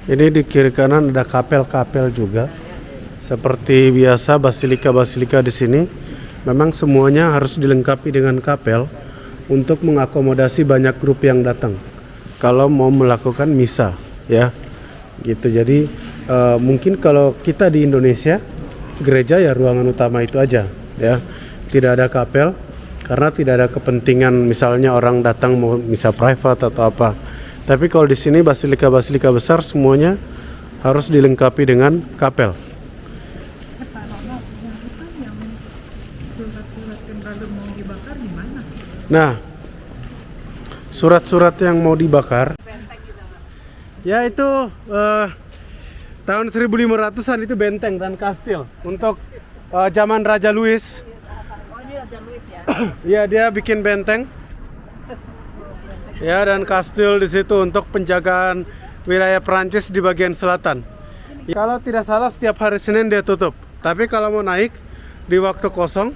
Ini di kiri kanan ada kapel-kapel juga. Seperti biasa basilika-basilika di sini memang semuanya harus dilengkapi dengan kapel untuk mengakomodasi banyak grup yang datang kalau mau melakukan misa, ya. Gitu. Jadi mungkin kalau kita di Indonesia gereja ya ruangan utama itu aja, ya. Tidak ada kapel karena tidak ada kepentingan misalnya orang datang mau misa private atau apa. Tapi kalau di sini basilika-basilika besar semuanya harus dilengkapi dengan kapel. Pak Nono, yang itu yang surat-surat yang baru mau dibakar di mana? Nah, surat-surat yang mau dibakar, ya itu tahun 1500-an itu benteng dan kastil untuk zaman Raja Louis. Oh, ini Raja Louis ya? Ya, dia bikin benteng. Ya, dan kastil di situ untuk penjagaan wilayah Perancis di bagian selatan. Kalau tidak salah setiap hari Senin dia tutup. Tapi kalau mau naik di waktu kosong,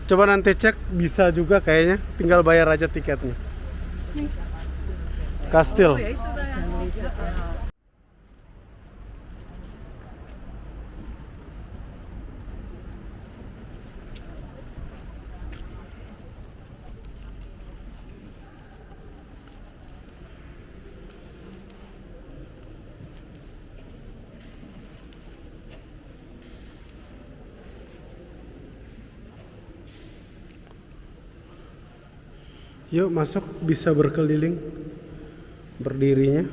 coba nanti cek, bisa juga kayaknya. Tinggal bayar aja tiketnya. Kastil. Yuk masuk, bisa berkeliling berdirinya.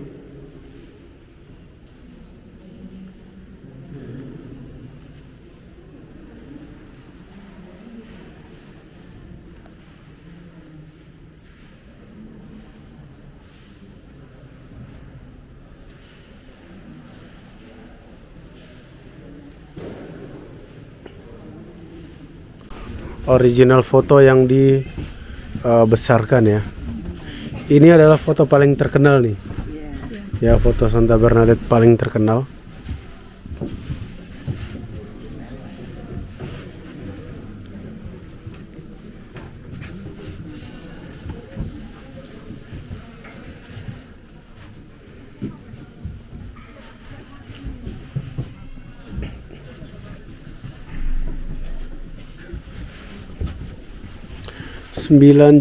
Original foto yang dibesarkan ya. Ini adalah foto paling terkenal nih. Ya, foto Santa Bernadette paling terkenal.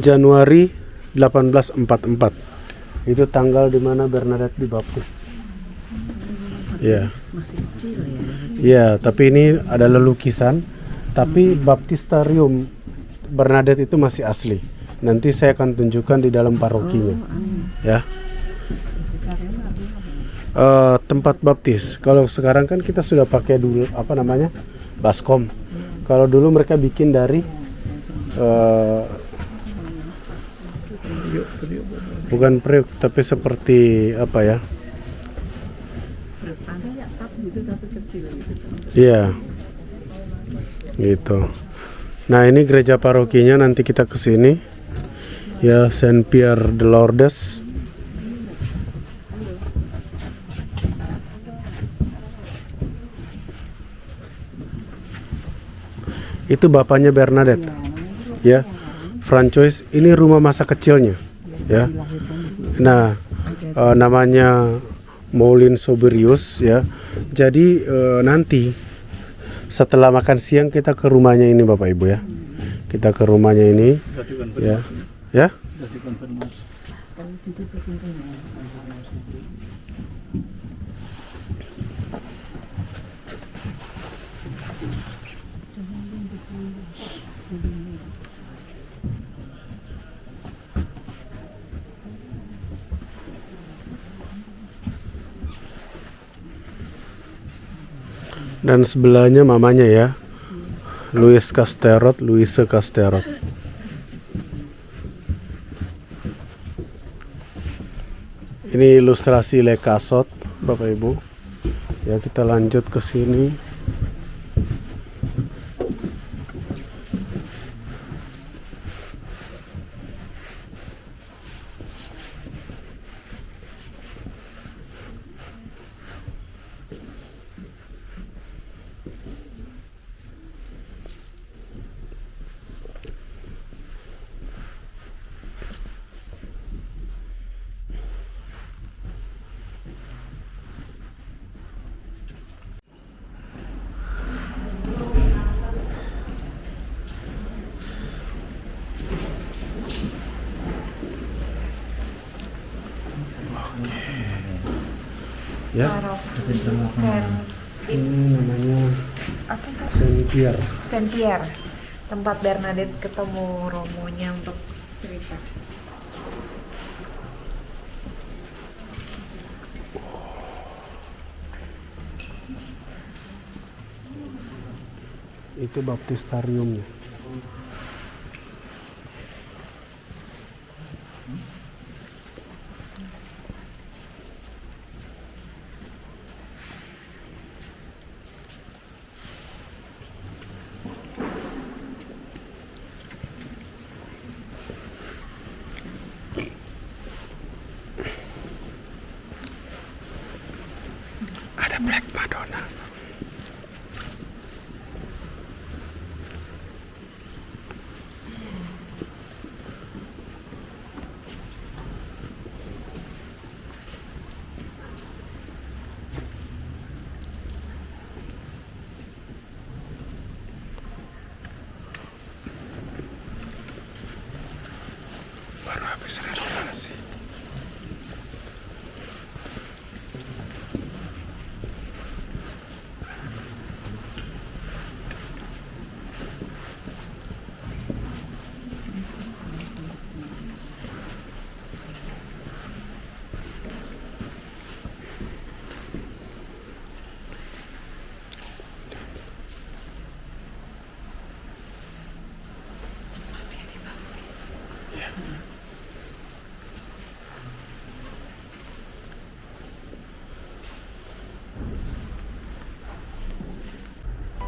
Januari 1844 itu tanggal dimana Bernadette dibaptis. Ya. Masih kecil ya. Ya, tapi ini adalah lukisan. Tapi baptisterium Bernadette itu masih asli. Nanti saya akan tunjukkan di dalam parokinya. Ya. Tempat baptis. Kalau sekarang kan kita sudah pakai dulu apa namanya? Baskom. Kalau dulu mereka bikin dari bukan periuk tapi seperti apa ya? Kayak tap gitu tapi kecil gitu. Iya. Gitu. Nah, ini gereja parokinya, nanti kita ke sini. Ya, Saint Pierre de Lourdes. Itu bapaknya Bernadette. Ya. Francois, ini rumah masa kecilnya. Ya. Nah, namanya Moulin Soberius ya. Jadi nanti setelah makan siang kita ke rumahnya ini Bapak Ibu ya. Kita ke rumahnya ini ya. Ya? Dan sebelahnya mamanya ya, Louise Casterot. Ini ilustrasi Le Casot, Bapak Ibu. Ya, kita lanjut ke sini. Ya. Ini namanya Saint Pierre. Saint Pierre, tempat Bernadette ketemu Romonya untuk cerita. Itu baptistariumnya. Ada Black Madonna. Baru habis renovasi.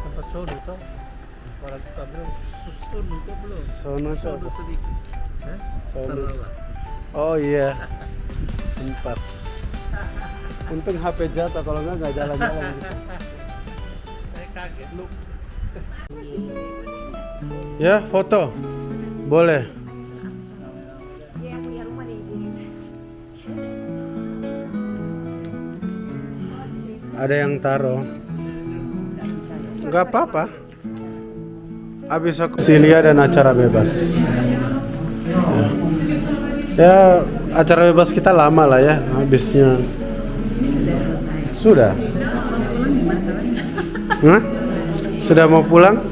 Tempat sono itu. Para kita bilang sono itu belum. Sono sedikit. Sono. Oh iya. Sempat. Untung HP jatuh, kalau nggak jalan-jalan gitu. Saya kaget lu. Ya, foto. Boleh. Dia yang punya rumah di sini. Ada yang taruh. Nggak apa-apa. Habis aku Silia dan acara bebas. Ya, acara bebas kita lama lah ya. Habisnya. Sudah. Hah? Sudah mau pulang?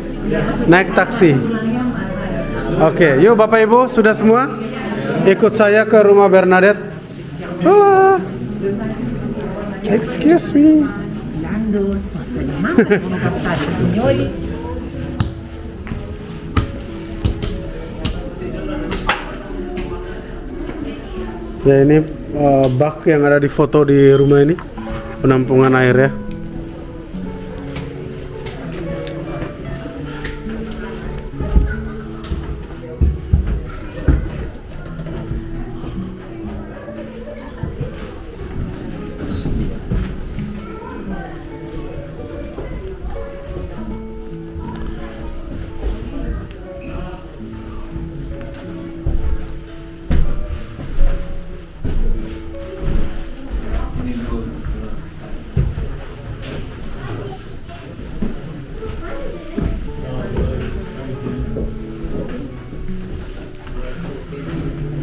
Naik taksi. Oke, yuk Bapak Ibu, sudah semua? Ikut saya ke rumah Bernadette. Halo. Excuse me. Ya, ini bak yang ada di foto di rumah ini, penampungan air ya.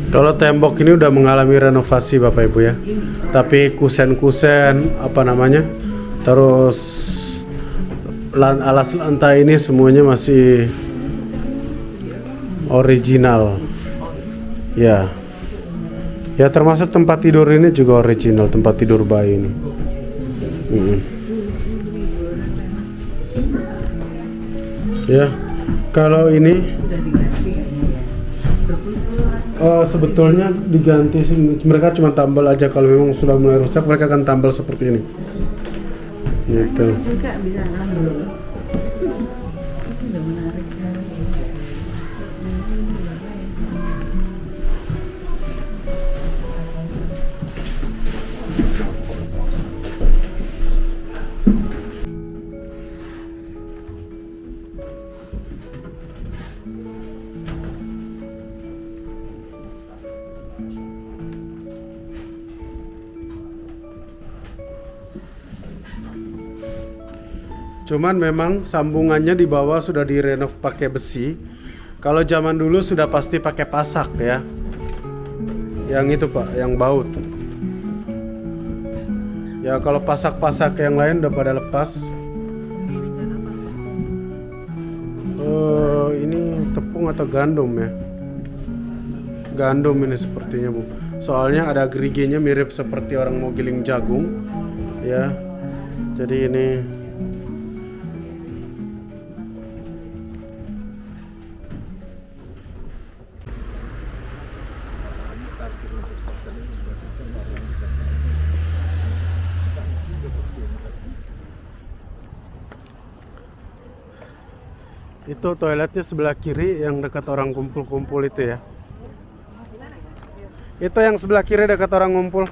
Kalau tembok ini udah mengalami renovasi Bapak Ibu ya. Tapi kusen-kusen apa namanya? Terus alas lantai ini semuanya masih original. Ya. Ya termasuk tempat tidur ini juga original, tempat tidur bayi ini. Ya. Kalau ini sebetulnya diganti sih, mereka cuma tambal aja. Kalau memang sudah mulai rusak mereka akan tambal seperti ini gitu. Juga bisa ngambil. Udah menarik sekali. Cuman memang sambungannya di bawah sudah direnov pakai besi. Kalau zaman dulu sudah pasti pakai pasak ya. Yang itu Pak, yang baut. Ya kalau pasak-pasak yang lain udah pada lepas. Ini tepung atau gandum ya? Gandum ini sepertinya Bu. Soalnya ada geriginya mirip seperti orang mau giling jagung ya. Jadi ini itu toiletnya sebelah kiri yang dekat orang kumpul-kumpul itu ya. Itu yang sebelah kiri dekat orang ngumpul.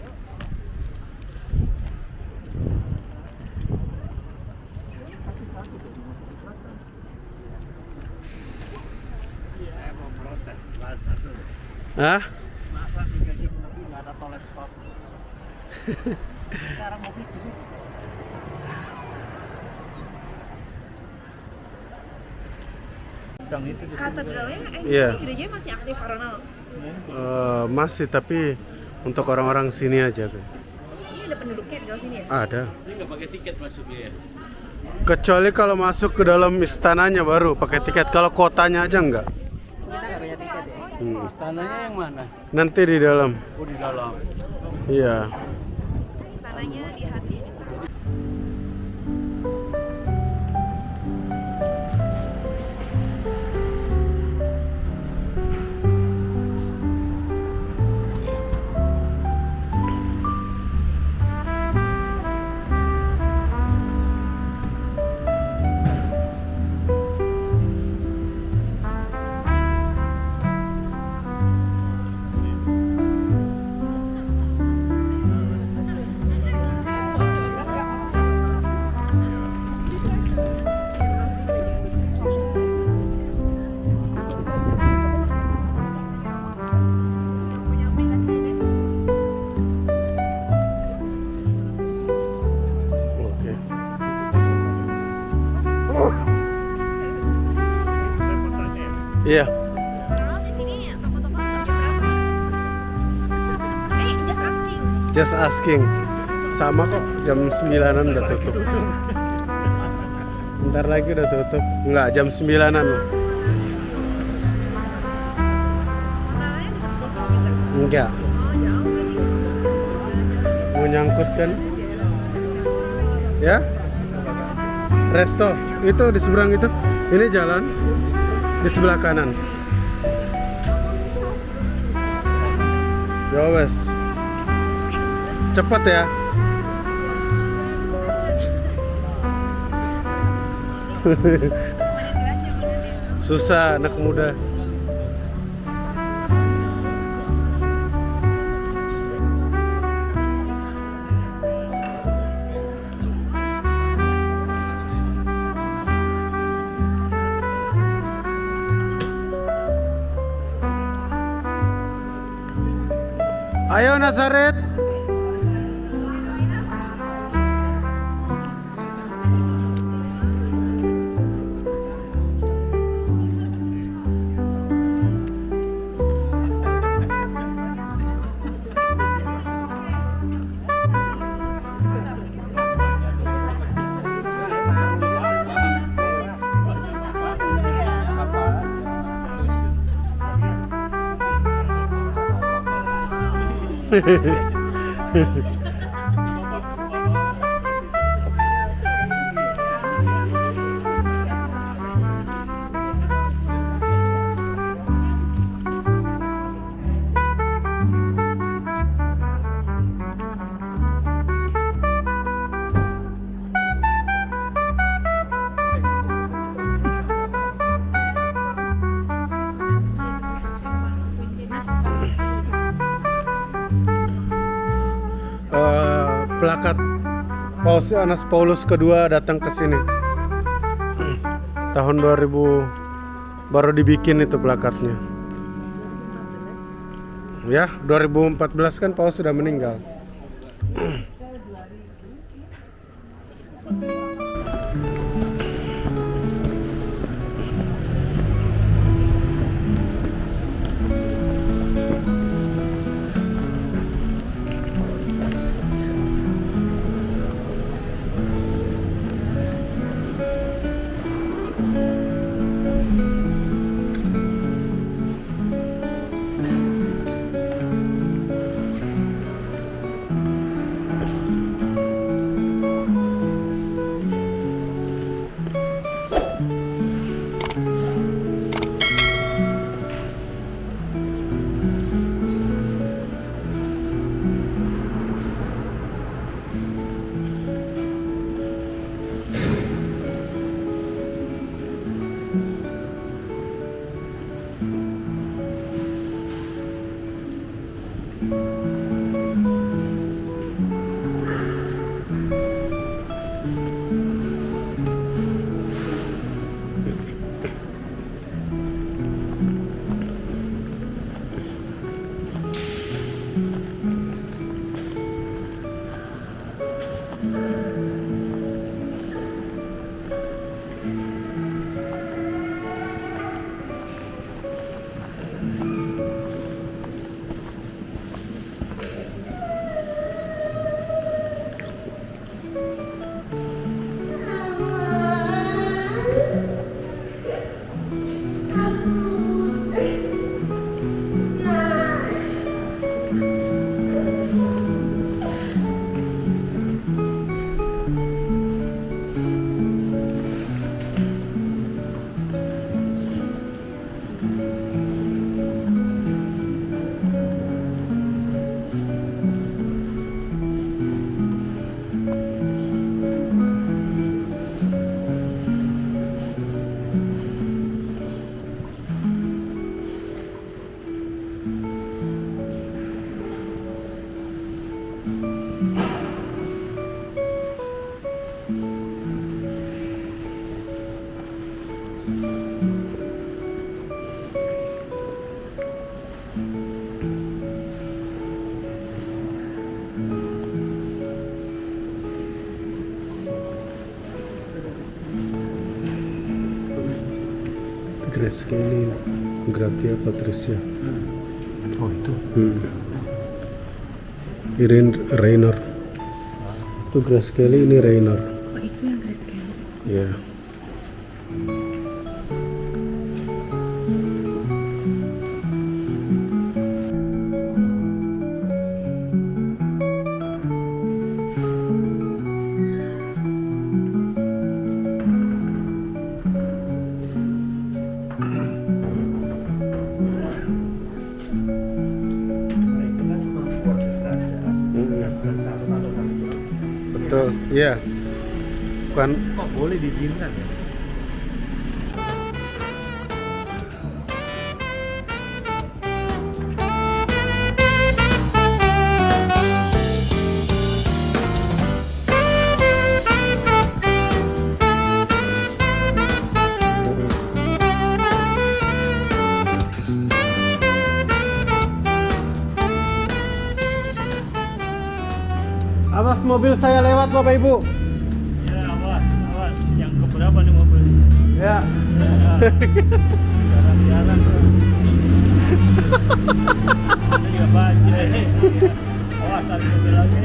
Hah? Masa 3 jam lebih nggak ada toilet stop. Sekarang mobil di situ. Katedralnya, Iya. gerejanya masih aktif Ronald? Masih, tapi untuk orang-orang sini aja. Ini ada penduduknya di dalam sini ya? Ada. Ini nggak pakai tiket masuknya ya? Kecuali kalau masuk ke dalam istananya baru pakai tiket. Kalau kotanya aja enggak. Kita nggak bayar tiket ya? Istananya yang mana? Nanti di dalam. Oh di dalam. Iya. Istananya di hati. Iya. Ronald di sini toko-toko tutup jam berapa? Just asking. Just asking. Sama kok, jam 9-an udah tutup. Bentar lagi udah tutup. Enggak, jam 9-an. Enggak. Mau nyangkut kan? Ya? Resto itu di seberang itu. Ini jalan di sebelah kanan. Ya wes. Cepat ya. Susah anak muda. Ayo Nazaret. Plakat Paus Yohanes Paulus kedua datang ke sini. Tahun 2000 baru dibikin itu plakatnya. Ya, 2014 kan Paus sudah meninggal. Grace Kelly, Gratia Patricia. Oh itu. Irene Rainer. Itu Grace Kelly, ini Rainer. Oh itu yang Grace Kelly. Ya. betul. Iya. Bukan Kok boleh diizinkan ya? Awas mobil saya lewat Bapak Ibu. Ya, awas, awas. Yang keberapa nih mobil? Ya. Jalan-jalan. Ini juga banjir. Awas, ada mobil lagi.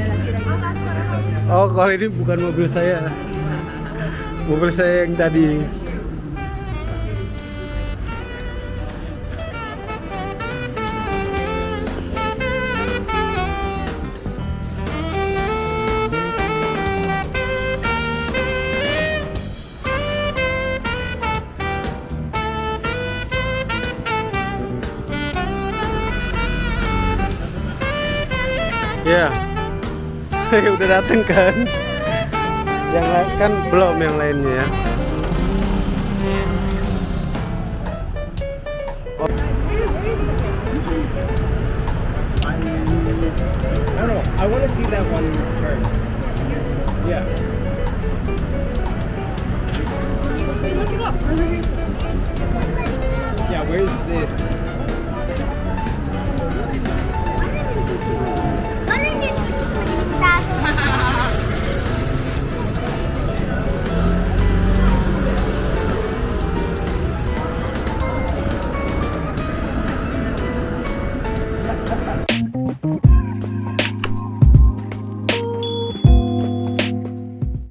Oh, kalau ini bukan mobil saya. Mobil saya yang tadi. Ya, udah dateng kan? Yang lain kan belum, yang lainnya ya. Oh. No, I want to see that one turn. Yeah. Yeah, where's this?